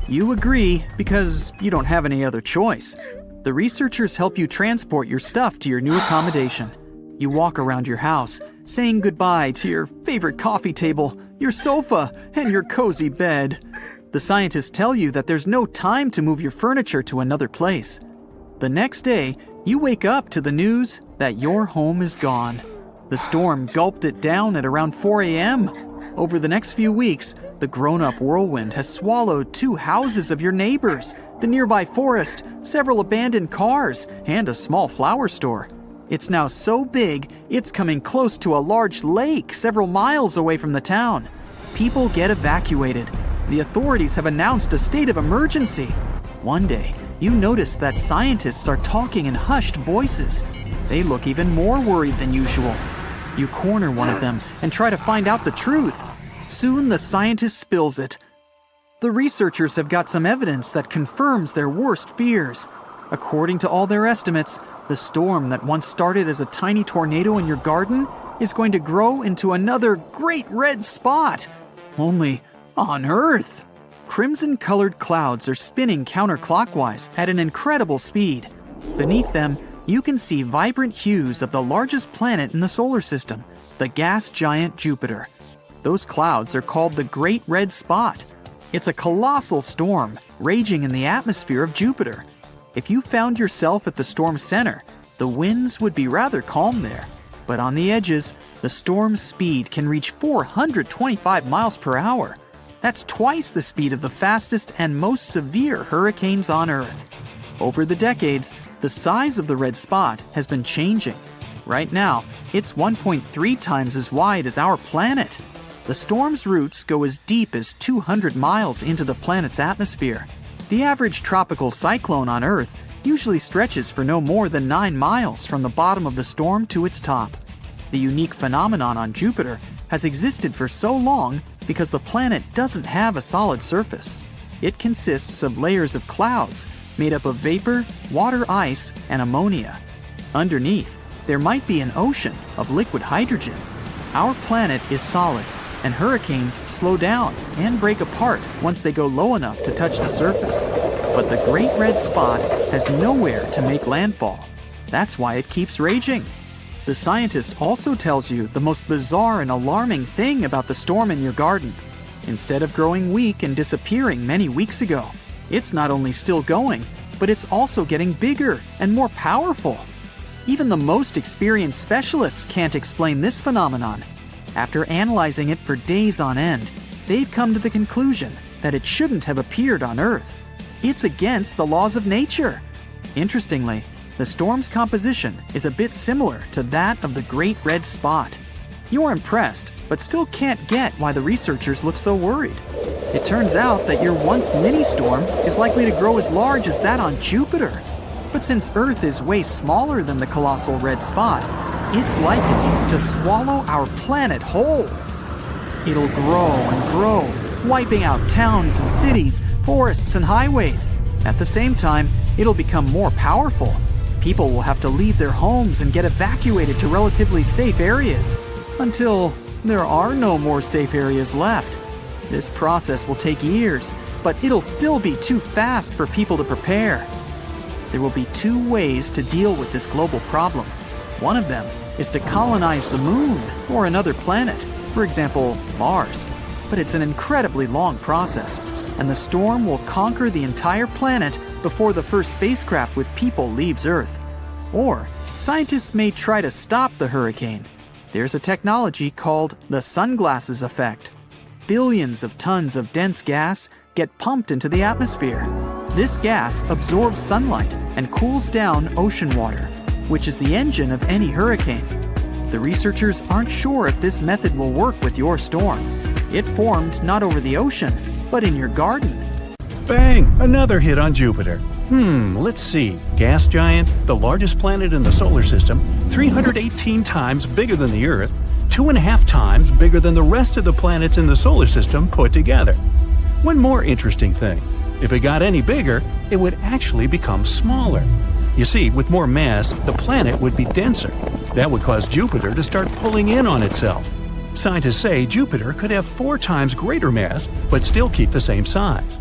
S4: You agree because you don't have any other choice. The researchers help you transport your stuff to your new accommodation. You walk around your house, saying goodbye to your favorite coffee table, your sofa, and your cozy bed. The scientists tell you that there's no time to move your furniture to another place. The next day, you wake up to the news that your home is gone. The storm gulped it down at around 4 a.m. Over the next few weeks, the grown-up whirlwind has swallowed 2 houses of your neighbors, the nearby forest, several abandoned cars, and a small flower store. It's now so big, it's coming close to a large lake several miles away from the town. People get evacuated. The authorities have announced a state of emergency. One day, you notice that scientists are talking in hushed voices. They look even more worried than usual. You corner one of them and try to find out the truth. Soon the scientist spills it. The researchers have got some evidence that confirms their worst fears. According to all their estimates, the storm that once started as a tiny tornado in your garden is going to grow into another great red spot. Only on Earth. Crimson-colored clouds are spinning counterclockwise at an incredible speed. Beneath them, you can see vibrant hues of the largest planet in the solar system, the gas giant Jupiter. Those clouds are called the Great Red Spot. It's a colossal storm raging in the atmosphere of Jupiter. If you found yourself at the storm's center, the winds would be rather calm there. But on the edges, the storm's speed can reach 425 miles per hour. That's twice the speed of the fastest and most severe hurricanes on Earth. Over the decades, the size of the red spot has been changing. Right now, it's 1.3 times as wide as our planet. The storm's roots go as deep as 200 miles into the planet's atmosphere. The average tropical cyclone on Earth usually stretches for no more than 9 miles from the bottom of the storm to its top. The unique phenomenon on Jupiter has existed for so long because the planet doesn't have a solid surface. It consists of layers of clouds made up of vapor, water ice, and ammonia. Underneath, there might be an ocean of liquid hydrogen. Our planet is solid, and hurricanes slow down and break apart once they go low enough to touch the surface. But the Great Red Spot has nowhere to make landfall. That's why it keeps raging. The scientist also tells you the most bizarre and alarming thing about the storm in your garden. Instead of growing weak and disappearing many weeks ago, it's not only still going, but it's also getting bigger and more powerful. Even the most experienced specialists can't explain this phenomenon. After analyzing it for days on end, they've come to the conclusion that it shouldn't have appeared on Earth. It's against the laws of nature. Interestingly, the storm's composition is a bit similar to that of the Great Red Spot. You're impressed, but still can't get why the researchers look so worried. It turns out that your once mini-storm is likely to grow as large as that on Jupiter. But since Earth is way smaller than the colossal red spot, it's likely to swallow our planet whole. It'll grow and grow, wiping out towns and cities, forests and highways. At the same time, it'll become more powerful. People will have to leave their homes and get evacuated to relatively safe areas, until there are no more safe areas left. This process will take years, but it'll still be too fast for people to prepare. There will be two ways to deal with this global problem. One of them is to colonize the moon or another planet, for example, Mars. But it's an incredibly long process, and the storm will conquer the entire planet before the first spacecraft with people leaves Earth. Or scientists may try to stop the hurricane. There's a technology called the sunglasses effect. Billions of tons of dense gas get pumped into the atmosphere. This gas absorbs sunlight and cools down ocean water, which is the engine of any hurricane. The researchers aren't sure if this method will work with your storm. It formed not over the ocean, but in your garden.
S2: Bang! Another hit on Jupiter. Let's see. Gas giant, the largest planet in the solar system, 318 times bigger than the Earth, 2.5 times bigger than the rest of the planets in the solar system put together. One more interesting thing. If it got any bigger, it would actually become smaller. You see, with more mass, the planet would be denser. That would cause Jupiter to start pulling in on itself. Scientists say Jupiter could have 4 times greater mass, but still keep the same size.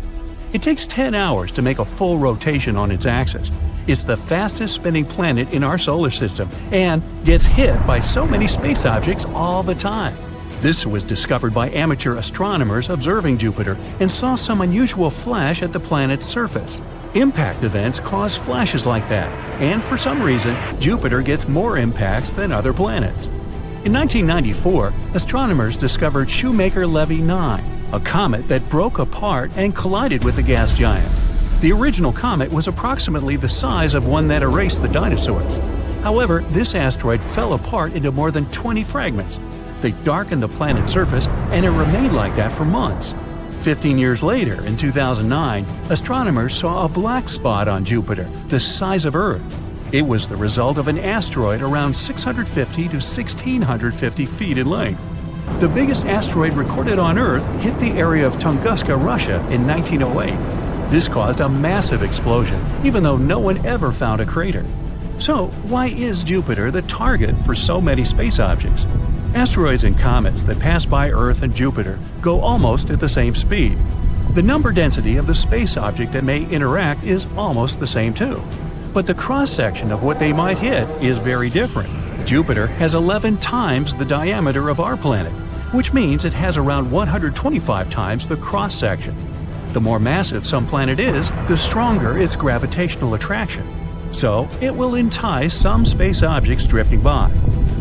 S2: It takes 10 hours to make a full rotation on its axis. It's the fastest spinning planet in our solar system and gets hit by so many space objects all the time. This was discovered by amateur astronomers observing Jupiter and saw some unusual flash at the planet's surface. Impact events cause flashes like that, and for some reason, Jupiter gets more impacts than other planets. In 1994, astronomers discovered Shoemaker-Levy 9, a comet that broke apart and collided with the gas giant. The original comet was approximately the size of one that erased the dinosaurs. However, this asteroid fell apart into more than 20 fragments. They darkened the planet's surface, and it remained like that for months. 15 years later, in 2009, astronomers saw a black spot on Jupiter, the size of Earth. It was the result of an asteroid around 650 to 1650 feet in length. The biggest asteroid recorded on Earth hit the area of Tunguska, Russia in 1908. This caused a massive explosion, even though no one ever found a crater. So, why is Jupiter the target for so many space objects? Asteroids and comets that pass by Earth and Jupiter go almost at the same speed. The number density of the space object that may interact is almost the same too. But the cross-section of what they might hit is very different. Jupiter has 11 times the diameter of our planet, which means it has around 125 times the cross-section. The more massive some planet is, the stronger its gravitational attraction. So, it will entice some space objects drifting by.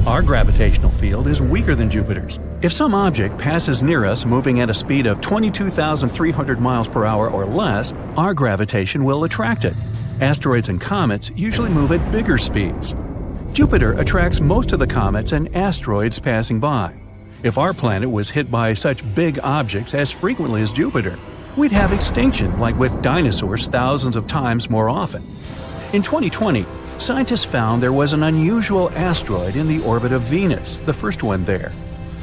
S2: Our gravitational field is weaker than Jupiter's. If some object passes near us moving at a speed of 22,300 miles per hour or less, our gravitation will attract it. Asteroids and comets usually move at bigger speeds. Jupiter attracts most of the comets and asteroids passing by. If our planet was hit by such big objects as frequently as Jupiter, we'd have extinction like with dinosaurs thousands of times more often. In 2020, scientists found there was an unusual asteroid in the orbit of Venus, the first one there.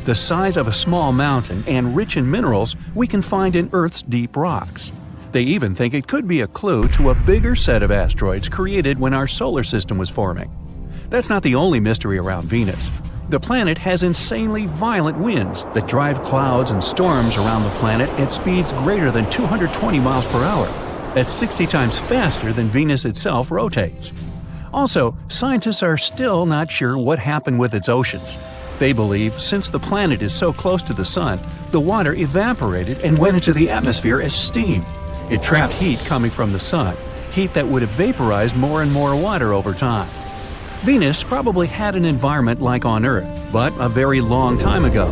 S2: The size of a small mountain and rich in minerals we can find in Earth's deep rocks. They even think it could be a clue to a bigger set of asteroids created when our solar system was forming. That's not the only mystery around Venus. The planet has insanely violent winds that drive clouds and storms around the planet at speeds greater than 220 miles per hour. That's 60 times faster than Venus itself rotates. Also, scientists are still not sure what happened with its oceans. They believe since the planet is so close to the sun, the water evaporated and went into the atmosphere as steam. It trapped heat coming from the sun, heat that would have vaporized more and more water over time. Venus probably had an environment like on Earth, but a very long time ago.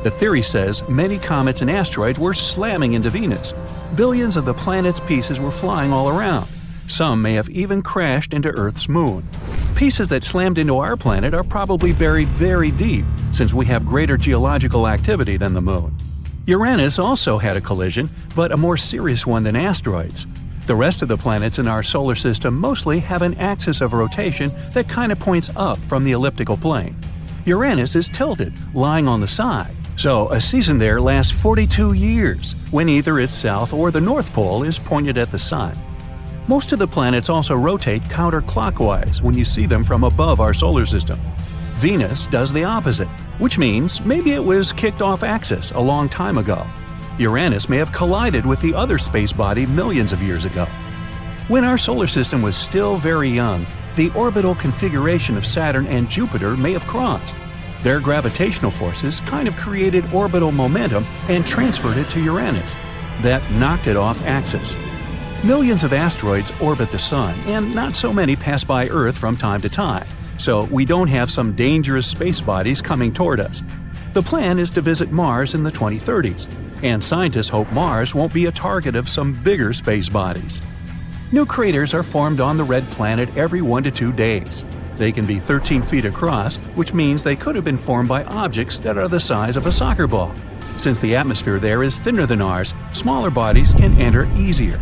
S2: The theory says many comets and asteroids were slamming into Venus. Billions of the planet's pieces were flying all around. Some may have even crashed into Earth's moon. Pieces that slammed into our planet are probably buried very deep, since we have greater geological activity than the moon. Uranus also had a collision, but a more serious one than asteroids. The rest of the planets in our solar system mostly have an axis of rotation that kind of points up from the elliptical plane. Uranus is tilted, lying on the side, so a season there lasts 42 years, when either its south or the north pole is pointed at the sun. Most of the planets also rotate counterclockwise when you see them from above our solar system. Venus does the opposite, which means maybe it was kicked off axis a long time ago. Uranus may have collided with the other space body millions of years ago. When our solar system was still very young, the orbital configuration of Saturn and Jupiter may have crossed. Their gravitational forces kind of created orbital momentum and transferred it to Uranus. That knocked it off axis. Millions of asteroids orbit the Sun, and not so many pass by Earth from time to time, so we don't have some dangerous space bodies coming toward us. The plan is to visit Mars in the 2030s, and scientists hope Mars won't be a target of some bigger space bodies. New craters are formed on the red planet every 1 to 2 days. They can be 13 feet across, which means they could have been formed by objects that are the size of a soccer ball. Since the atmosphere there is thinner than ours, smaller bodies can enter easier.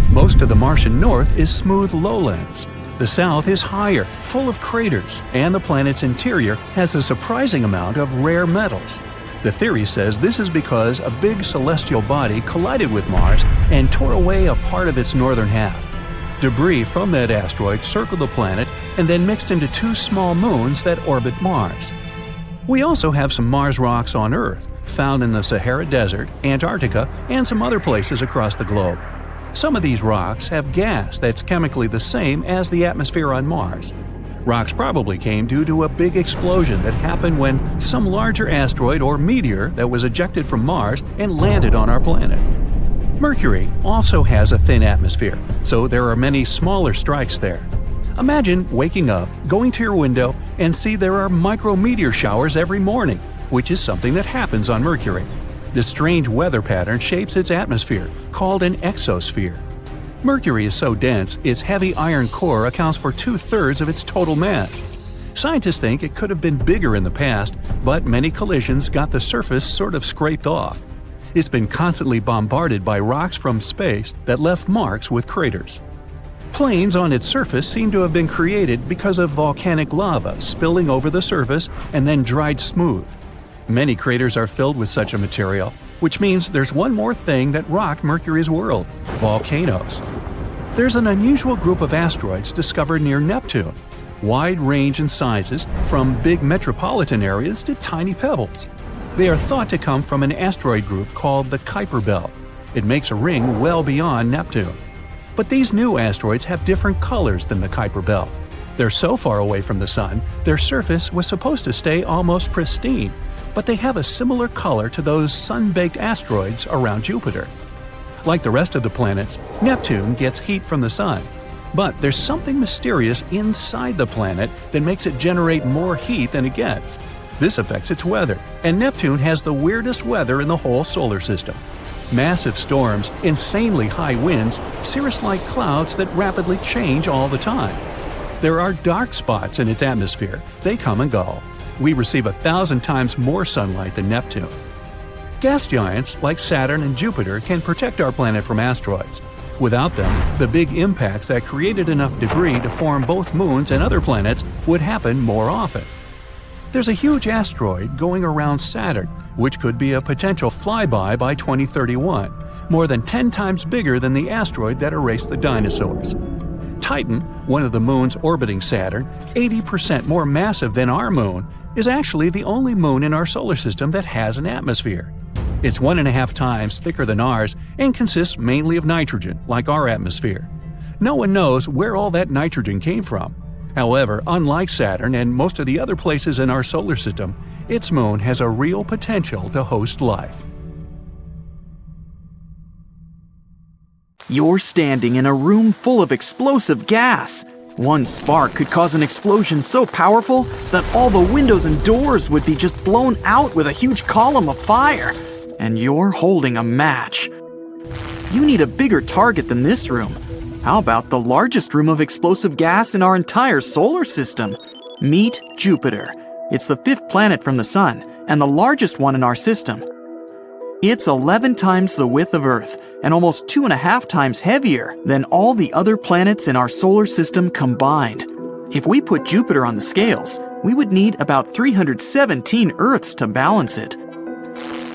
S2: Most of the Martian north is smooth lowlands. The south is higher, full of craters, and the planet's interior has a surprising amount of rare metals. The theory says this is because a big celestial body collided with Mars and tore away a part of its northern half. Debris from that asteroid circled the planet and then mixed into 2 small moons that orbit Mars. We also have some Mars rocks on Earth, found in the Sahara Desert, Antarctica, and some other places across the globe. Some of these rocks have gas that's chemically the same as the atmosphere on Mars. Rocks probably came due to a big explosion that happened when some larger asteroid or meteor that was ejected from Mars and landed on our planet. Mercury also has a thin atmosphere, so there are many smaller strikes there. Imagine waking up, going to your window, and see there are micrometeor showers every morning, which is something that happens on Mercury. This strange weather pattern shapes its atmosphere, called an exosphere. Mercury is so dense, its heavy iron core accounts for 2/3 of its total mass. Scientists think it could have been bigger in the past, but many collisions got the surface sort of scraped off. It's been constantly bombarded by rocks from space that left marks with craters. Plains on its surface seem to have been created because of volcanic lava spilling over the surface and then dried smooth. Many craters are filled with such a material, which means there's one more thing that rock Mercury's world: volcanoes. There's an unusual group of asteroids discovered near Neptune. Wide range in sizes, from big metropolitan areas to tiny pebbles. They are thought to come from an asteroid group called the Kuiper Belt. It makes a ring well beyond Neptune. But these new asteroids have different colors than the Kuiper Belt. They're so far away from the Sun, their surface was supposed to stay almost pristine, but they have a similar color to those sun-baked asteroids around Jupiter. Like the rest of the planets, Neptune gets heat from the Sun. But there's something mysterious inside the planet that makes it generate more heat than it gets. This affects its weather, and Neptune has the weirdest weather in the whole solar system. Massive storms, insanely high winds, cirrus-like clouds that rapidly change all the time. There are dark spots in its atmosphere. They come and go. We receive 1,000 times more sunlight than Neptune. Gas giants like Saturn and Jupiter can protect our planet from asteroids. Without them, the big impacts that created enough debris to form both moons and other planets would happen more often. There's a huge asteroid going around Saturn, which could be a potential flyby by 2031, more than 10 times bigger than the asteroid that erased the dinosaurs. Titan, one of the moons orbiting Saturn, 80% more massive than our moon, is actually the only moon in our solar system that has an atmosphere. It's 1.5 times thicker than ours and consists mainly of nitrogen, like our atmosphere. No one knows where all that nitrogen came from. However, unlike Saturn and most of the other places in our solar system, its moon has a real potential to host life.
S4: You're standing in a room full of explosive gas. One spark could cause an explosion so powerful that all the windows and doors would be just blown out with a huge column of fire. And you're holding a match. You need a bigger target than this room. How about the largest room of explosive gas in our entire solar system? Meet Jupiter. It's the 5th planet from the Sun, and the largest one in our system. It's 11 times the width of Earth, and almost 2.5 times heavier than all the other planets in our solar system combined. If we put Jupiter on the scales, we would need about 317 Earths to balance it.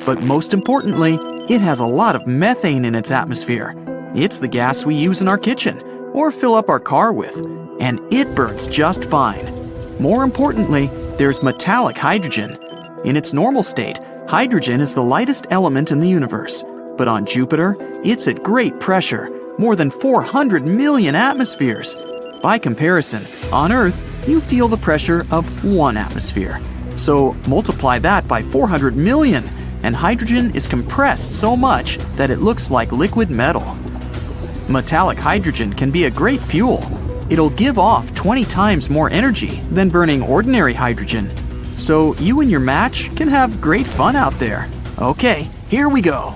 S4: But most importantly, it has a lot of methane in its atmosphere. It's the gas we use in our kitchen, or fill up our car with, and it burns just fine. More importantly, there's metallic hydrogen. In its normal state, hydrogen is the lightest element in the universe. But on Jupiter, it's at great pressure, more than 400 million atmospheres. By comparison, on Earth, you feel the pressure of 1 atmosphere. So multiply that by 400 million, and hydrogen is compressed so much that it looks like liquid metal. Metallic hydrogen can be a great fuel. It'll give off 20 times more energy than burning ordinary hydrogen. So you and your match can have great fun out there. Okay, here we go.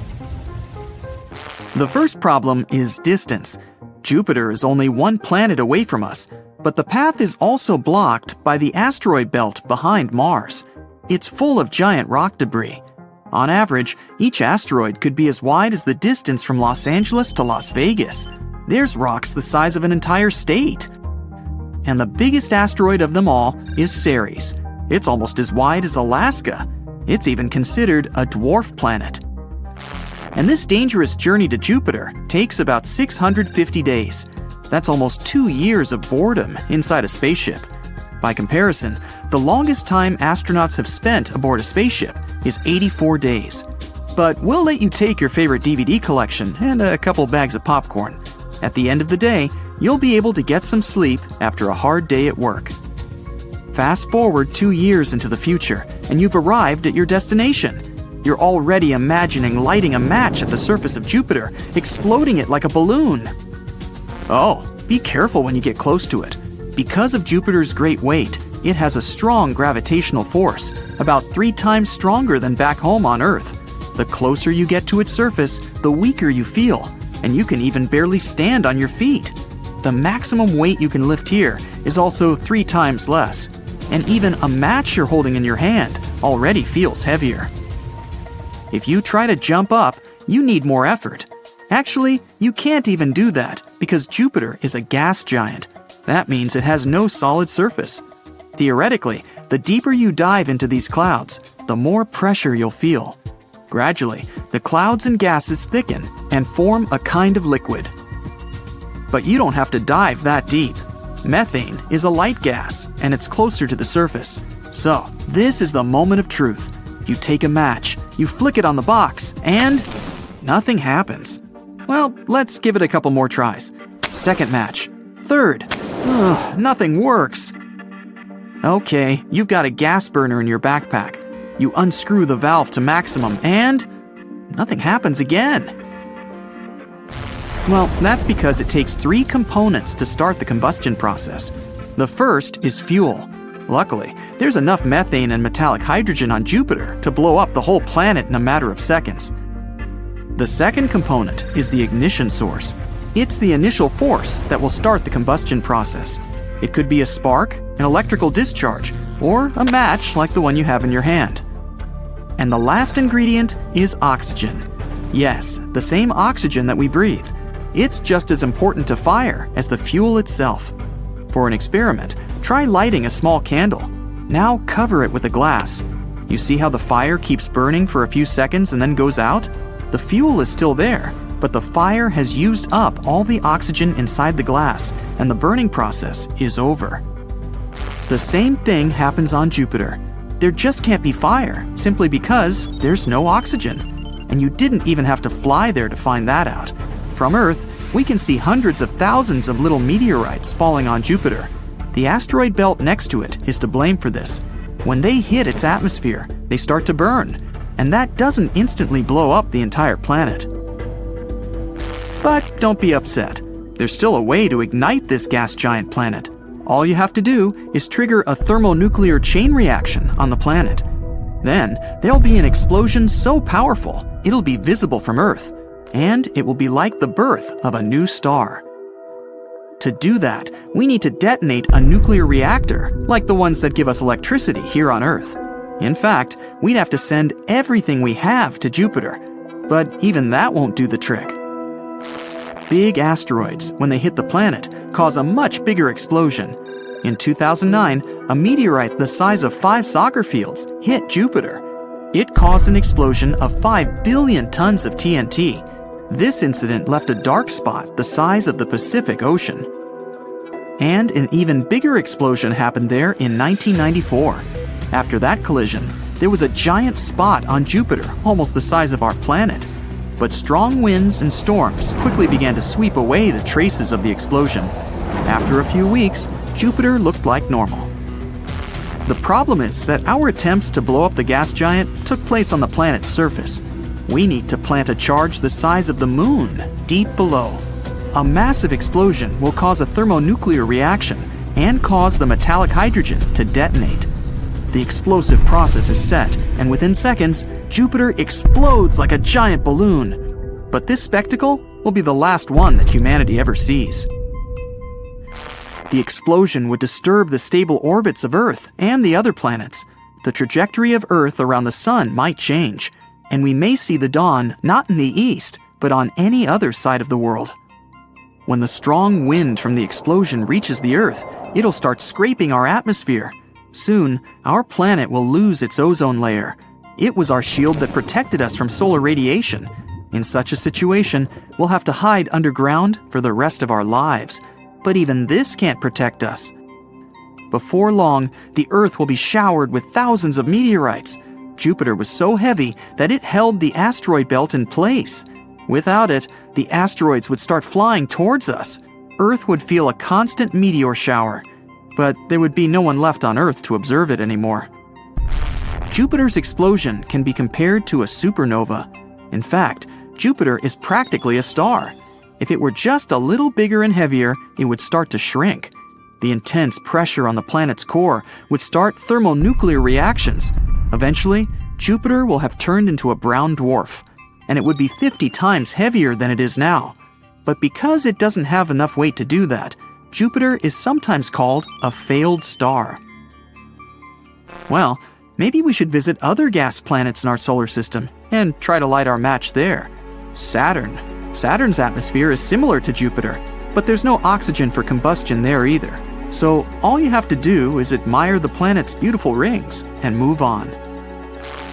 S4: The first problem is distance. Jupiter is only 1 planet away from us, but the path is also blocked by the asteroid belt behind Mars. It's full of giant rock debris. On average, each asteroid could be as wide as the distance from Los Angeles to Las Vegas. There's rocks the size of an entire state. And the biggest asteroid of them all is Ceres. It's almost as wide as Alaska. It's even considered a dwarf planet. And this dangerous journey to Jupiter takes about 650 days. That's almost 2 years of boredom inside a spaceship. By comparison, the longest time astronauts have spent aboard a spaceship is 84 days. But we'll let you take your favorite DVD collection and a couple bags of popcorn. At the end of the day, you'll be able to get some sleep after a hard day at work. Fast forward 2 years into the future, and you've arrived at your destination. You're already imagining lighting a match at the surface of Jupiter, exploding it like a balloon. Oh, be careful when you get close to it. Because of Jupiter's great weight, it has a strong gravitational force, about 3 times stronger than back home on Earth. The closer you get to its surface, the weaker you feel, and you can even barely stand on your feet. The maximum weight you can lift here is also 3 times less, and even a match you're holding in your hand already feels heavier. If you try to jump up, you need more effort. Actually, you can't even do that because Jupiter is a gas giant. That means it has no solid surface. Theoretically, the deeper you dive into these clouds, the more pressure you'll feel. Gradually, the clouds and gases thicken and form a kind of liquid. But you don't have to dive that deep. Methane is a light gas, and it's closer to the surface. So, this is the moment of truth. You take a match, you flick it on the box, and nothing happens. Well, let's give it a couple more tries. Second match. Third. Nothing works. Okay, you've got a gas burner in your backpack. You unscrew the valve to maximum, and nothing happens again. Well, that's because it takes 3 components to start the combustion process. The first is fuel. Luckily, there's enough methane and metallic hydrogen on Jupiter to blow up the whole planet in a matter of seconds. The second component is the ignition source. It's the initial force that will start the combustion process. It could be a spark, an electrical discharge, or a match like the one you have in your hand. And the last ingredient is oxygen. Yes, the same oxygen that we breathe. It's just as important to fire as the fuel itself. For an experiment, try lighting a small candle. Now cover it with a glass. You see how the fire keeps burning for a few seconds and then goes out? The fuel is still there, but the fire has used up all the oxygen inside the glass, and the burning process is over. The same thing happens on Jupiter. There just can't be fire, simply because there's no oxygen. And you didn't even have to fly there to find that out. From Earth, we can see hundreds of thousands of little meteorites falling on Jupiter. The asteroid belt next to it is to blame for this. When they hit its atmosphere, they start to burn, and that doesn't instantly blow up the entire planet. But don't be upset. There's still a way to ignite this gas giant planet. All you have to do is trigger a thermonuclear chain reaction on the planet. Then, there'll be an explosion so powerful, it'll be visible from Earth, and it will be like the birth of a new star. To do that, we need to detonate a nuclear reactor, like the ones that give us electricity here on Earth. In fact, we'd have to send everything we have to Jupiter, but even that won't do the trick. Big asteroids, when they hit the planet, cause a much bigger explosion. In 2009, a meteorite the size of 5 soccer fields hit Jupiter. It caused an explosion of 5 billion tons of TNT. This incident left a dark spot the size of the Pacific Ocean. And an even bigger explosion happened there in 1994. After that collision, there was a giant spot on Jupiter, almost the size of our planet. But strong winds and storms quickly began to sweep away the traces of the explosion. After a few weeks, Jupiter looked like normal. The problem is that our attempts to blow up the gas giant took place on the planet's surface. We need to plant a charge the size of the moon deep below. A massive explosion will cause a thermonuclear reaction and cause the metallic hydrogen to detonate. The explosive process is set, and within seconds, Jupiter explodes like a giant balloon. But this spectacle will be the last one that humanity ever sees. The explosion would disturb the stable orbits of Earth and the other planets. The trajectory of Earth around the Sun might change, and we may see the dawn not in the east, but on any other side of the world. When the strong wind from the explosion reaches the Earth, it'll start scraping our atmosphere. Soon, our planet will lose its ozone layer. It was our shield that protected us from solar radiation. In such a situation, we'll have to hide underground for the rest of our lives. But even this can't protect us. Before long, the Earth will be showered with thousands of meteorites. Jupiter was so heavy that it held the asteroid belt in place. Without it, the asteroids would start flying towards us. Earth would feel a constant meteor shower. But there would be no one left on Earth to observe it anymore. Jupiter's explosion can be compared to a supernova. In fact, Jupiter is practically a star. If it were just a little bigger and heavier, it would start to shrink. The intense pressure on the planet's core would start thermonuclear reactions. Eventually, Jupiter will have turned into a brown dwarf, and it would be 50 times heavier than it is now. But because it doesn't have enough weight to do that, Jupiter is sometimes called a failed star. Well, maybe we should visit other gas planets in our solar system and try to light our match there. Saturn. Saturn's atmosphere is similar to Jupiter, but there's no oxygen for combustion there either. So all you have to do is admire the planet's beautiful rings and move on.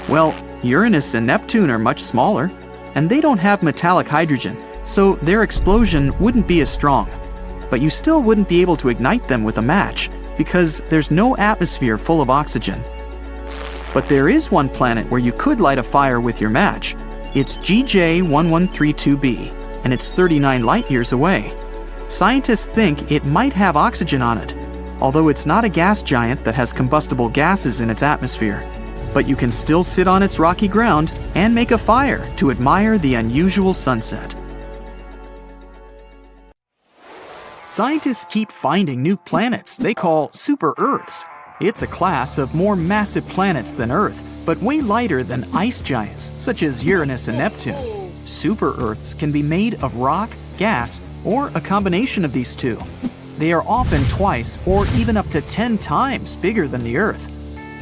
S4: Well, Uranus and Neptune are much smaller, and they don't have metallic hydrogen, so their explosion wouldn't be as strong. But you still wouldn't be able to ignite them with a match, because there's no atmosphere full of oxygen. But there is one planet where you could light a fire with your match. It's GJ1132b, and it's 39 light-years away. Scientists think it might have oxygen on it, although it's not a gas giant that has combustible gases in its atmosphere. But you can still sit on its rocky ground and make a fire to admire the unusual sunset. Scientists keep finding new planets they call super-Earths. It's a class of more massive planets than Earth, but way lighter than ice giants, such as Uranus and Neptune. Super-Earths can be made of rock, gas, or a combination of these two. They are often twice or even up to 10 times bigger than the Earth.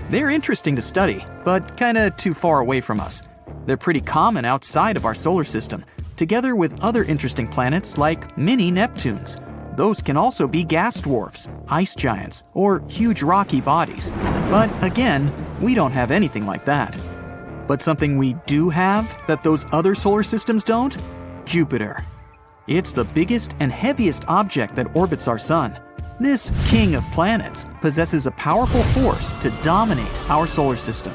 S4: They're interesting to study, but kinda too far away from us. They're pretty common outside of our solar system, together with other interesting planets like mini Neptunes. Those can also be gas dwarfs, ice giants, or huge rocky bodies. But again, we don't have anything like that. But something we do have that those other solar systems don't? Jupiter. It's the biggest and heaviest object that orbits our sun. This king of planets possesses a powerful force to dominate our solar system.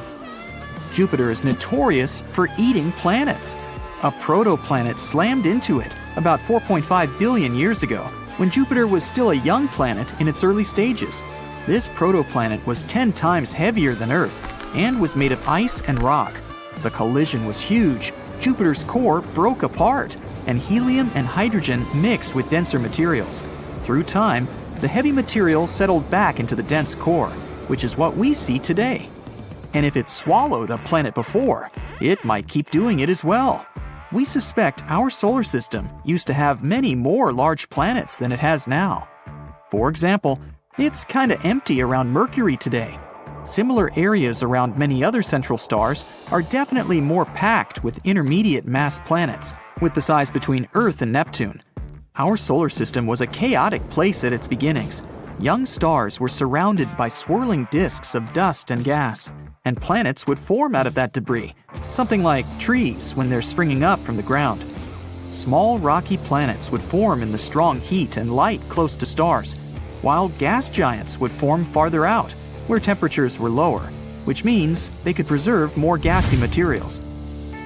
S4: Jupiter is notorious for eating planets. A protoplanet slammed into it about 4.5 billion years ago, when Jupiter was still a young planet in its early stages. This protoplanet was 10 times heavier than Earth and was made of ice and rock. The collision was huge. Jupiter's core broke apart, and helium and hydrogen mixed with denser materials. Through time, the heavy material settled back into the dense core, which is what we see today. And if it swallowed a planet before, it might keep doing it as well. We suspect our solar system used to have many more large planets than it has now. For example, it's kinda empty around Mercury today. Similar areas around many other central stars are definitely more packed with intermediate mass planets, with the size between Earth and Neptune. Our solar system was a chaotic place at its beginnings. Young stars were surrounded by swirling disks of dust and gas, and planets would form out of that debris, something like trees when they're springing up from the ground. Small rocky planets would form in the strong heat and light close to stars, while gas giants would form farther out, where temperatures were lower, which means they could preserve more gassy materials.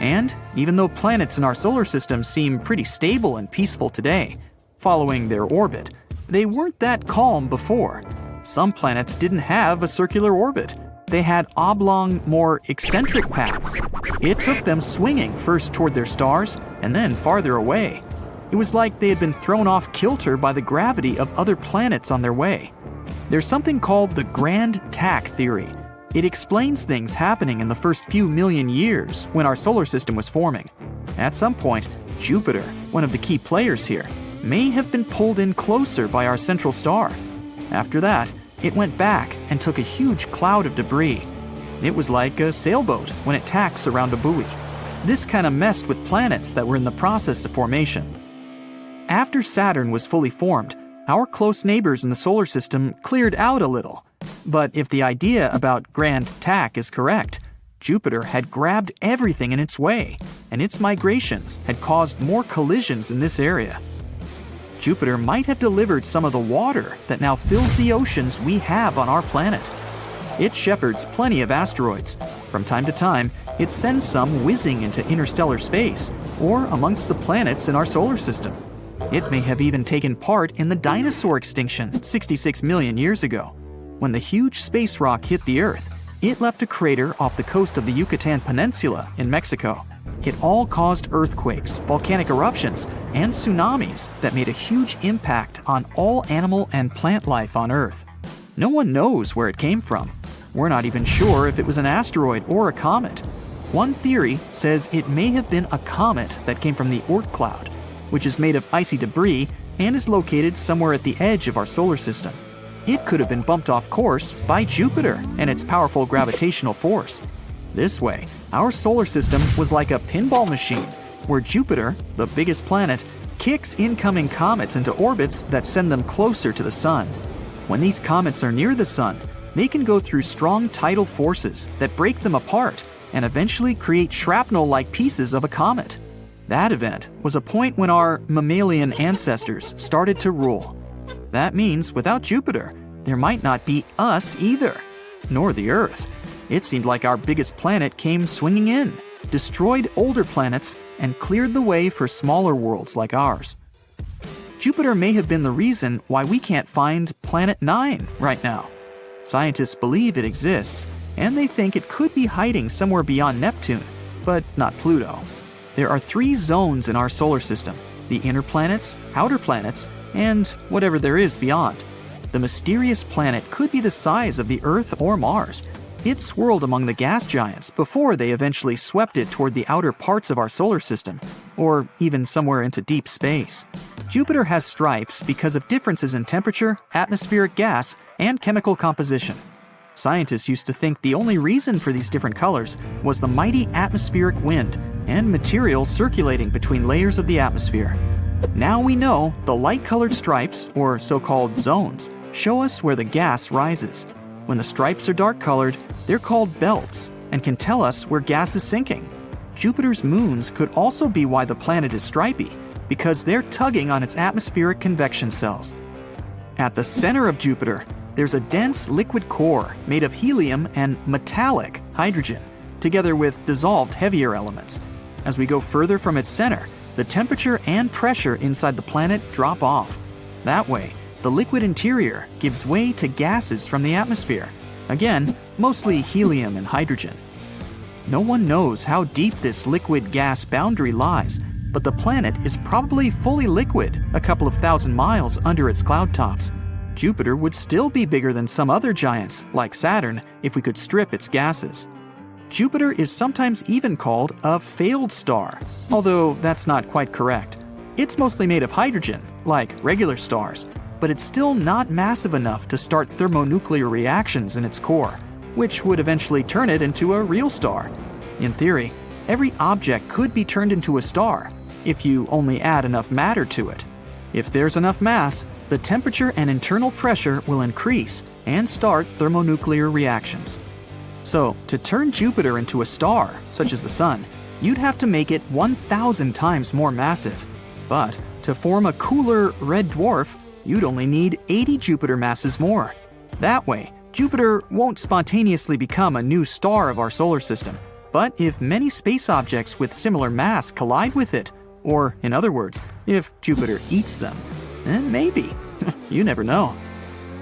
S4: And even though planets in our solar system seem pretty stable and peaceful today, following their orbit, they weren't that calm before. Some planets didn't have a circular orbit. They had oblong, more eccentric paths. It took them swinging first toward their stars and then farther away. It was like they had been thrown off kilter by the gravity of other planets on their way. There's something called the grand tack theory. It explains things happening in the first few million years when our solar system was forming. At some point, Jupiter, one of the key players here, may have been pulled in closer by our central star. After that, it went back and took a huge cloud of debris. It was like a sailboat when it tacks around a buoy. This kind of messed with planets that were in the process of formation. After Saturn was fully formed, our close neighbors in the solar system cleared out a little. But if the idea about grand tack is correct, Jupiter had grabbed everything in its way, and its migrations had caused more collisions in this area. Jupiter might have delivered some of the water that now fills the oceans we have on our planet. It shepherds plenty of asteroids. From time to time, it sends some whizzing into interstellar space, or amongst the planets in our solar system. It may have even taken part in the dinosaur extinction 66 million years ago. When the huge space rock hit the Earth, it left a crater off the coast of the Yucatan Peninsula in Mexico. It all caused earthquakes, volcanic eruptions, and tsunamis that made a huge impact on all animal and plant life on Earth. No one knows where it came from. We're not even sure if it was an asteroid or a comet. One theory says it may have been a comet that came from the Oort cloud, which is made of icy debris and is located somewhere at the edge of our solar system. It could have been bumped off course by Jupiter and its powerful gravitational force. This way, our solar system was like a pinball machine. where Jupiter, the biggest planet, kicks incoming comets into orbits that send them closer to the Sun. When these comets are near the Sun, they can go through strong tidal forces that break them apart and eventually create shrapnel-like pieces of a comet. That event was a point when our mammalian ancestors started to rule. That means without Jupiter, there might not be us either, nor the Earth. It seemed like our biggest planet came swinging in, destroyed older planets, and cleared the way for smaller worlds like ours. Jupiter may have been the reason why we can't find Planet 9 right now. Scientists believe it exists, and they think it could be hiding somewhere beyond Neptune, but not Pluto. There are 3 zones in our solar system: the inner planets, outer planets, and whatever there is beyond. The mysterious planet could be the size of the Earth or Mars. It swirled among the gas giants before they eventually swept it toward the outer parts of our solar system, or even somewhere into deep space. Jupiter has stripes because of differences in temperature, atmospheric gas, and chemical composition. Scientists used to think the only reason for these different colors was the mighty atmospheric wind and material circulating between layers of the atmosphere. Now we know the light-colored stripes, or so-called zones, show us where the gas rises. When the stripes are dark-colored, they're called belts and can tell us where gas is sinking. Jupiter's moons could also be why the planet is stripy, because they're tugging on its atmospheric convection cells. At the center of Jupiter, there's a dense liquid core made of helium and metallic hydrogen, together with dissolved heavier elements. As we go further from its center, the temperature and pressure inside the planet drop off. That way, the liquid interior gives way to gases from the atmosphere. Again, mostly helium and hydrogen. No one knows how deep this liquid-gas boundary lies, but the planet is probably fully liquid a couple of thousand miles under its cloud tops. Jupiter would still be bigger than some other giants, like Saturn, if we could strip its gases. Jupiter is sometimes even called a failed star, although that's not quite correct. It's mostly made of hydrogen, like regular stars, but it's still not massive enough to start thermonuclear reactions in its core, which would eventually turn it into a real star. In theory, every object could be turned into a star if you only add enough matter to it. If there's enough mass, the temperature and internal pressure will increase and start thermonuclear reactions. So, to turn Jupiter into a star, such as the Sun, you'd have to make it 1,000 times more massive. But to form a cooler red dwarf, you'd only need 80 Jupiter masses more. That way, Jupiter won't spontaneously become a new star of our solar system. But if many space objects with similar mass collide with it, or in other words, if Jupiter eats them, then maybe. You never know.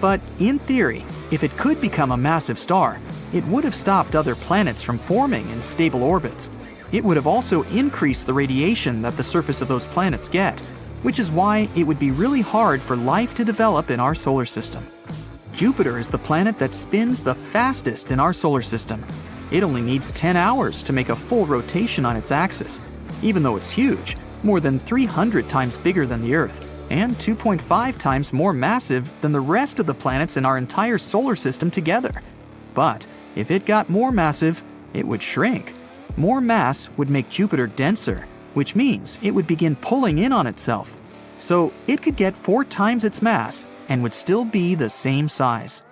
S4: But in theory, if it could become a massive star, it would have stopped other planets from forming in stable orbits. It would have also increased the radiation that the surface of those planets get, which is why it would be really hard for life to develop in our solar system. Jupiter is the planet that spins the fastest in our solar system. It only needs 10 hours to make a full rotation on its axis, even though it's huge, more than 300 times bigger than the Earth, and 2.5 times more massive than the rest of the planets in our entire solar system together. But if it got more massive, it would shrink. More mass would make Jupiter denser, which means it would begin pulling in on itself. So it could get 4 times its mass and would still be the same size.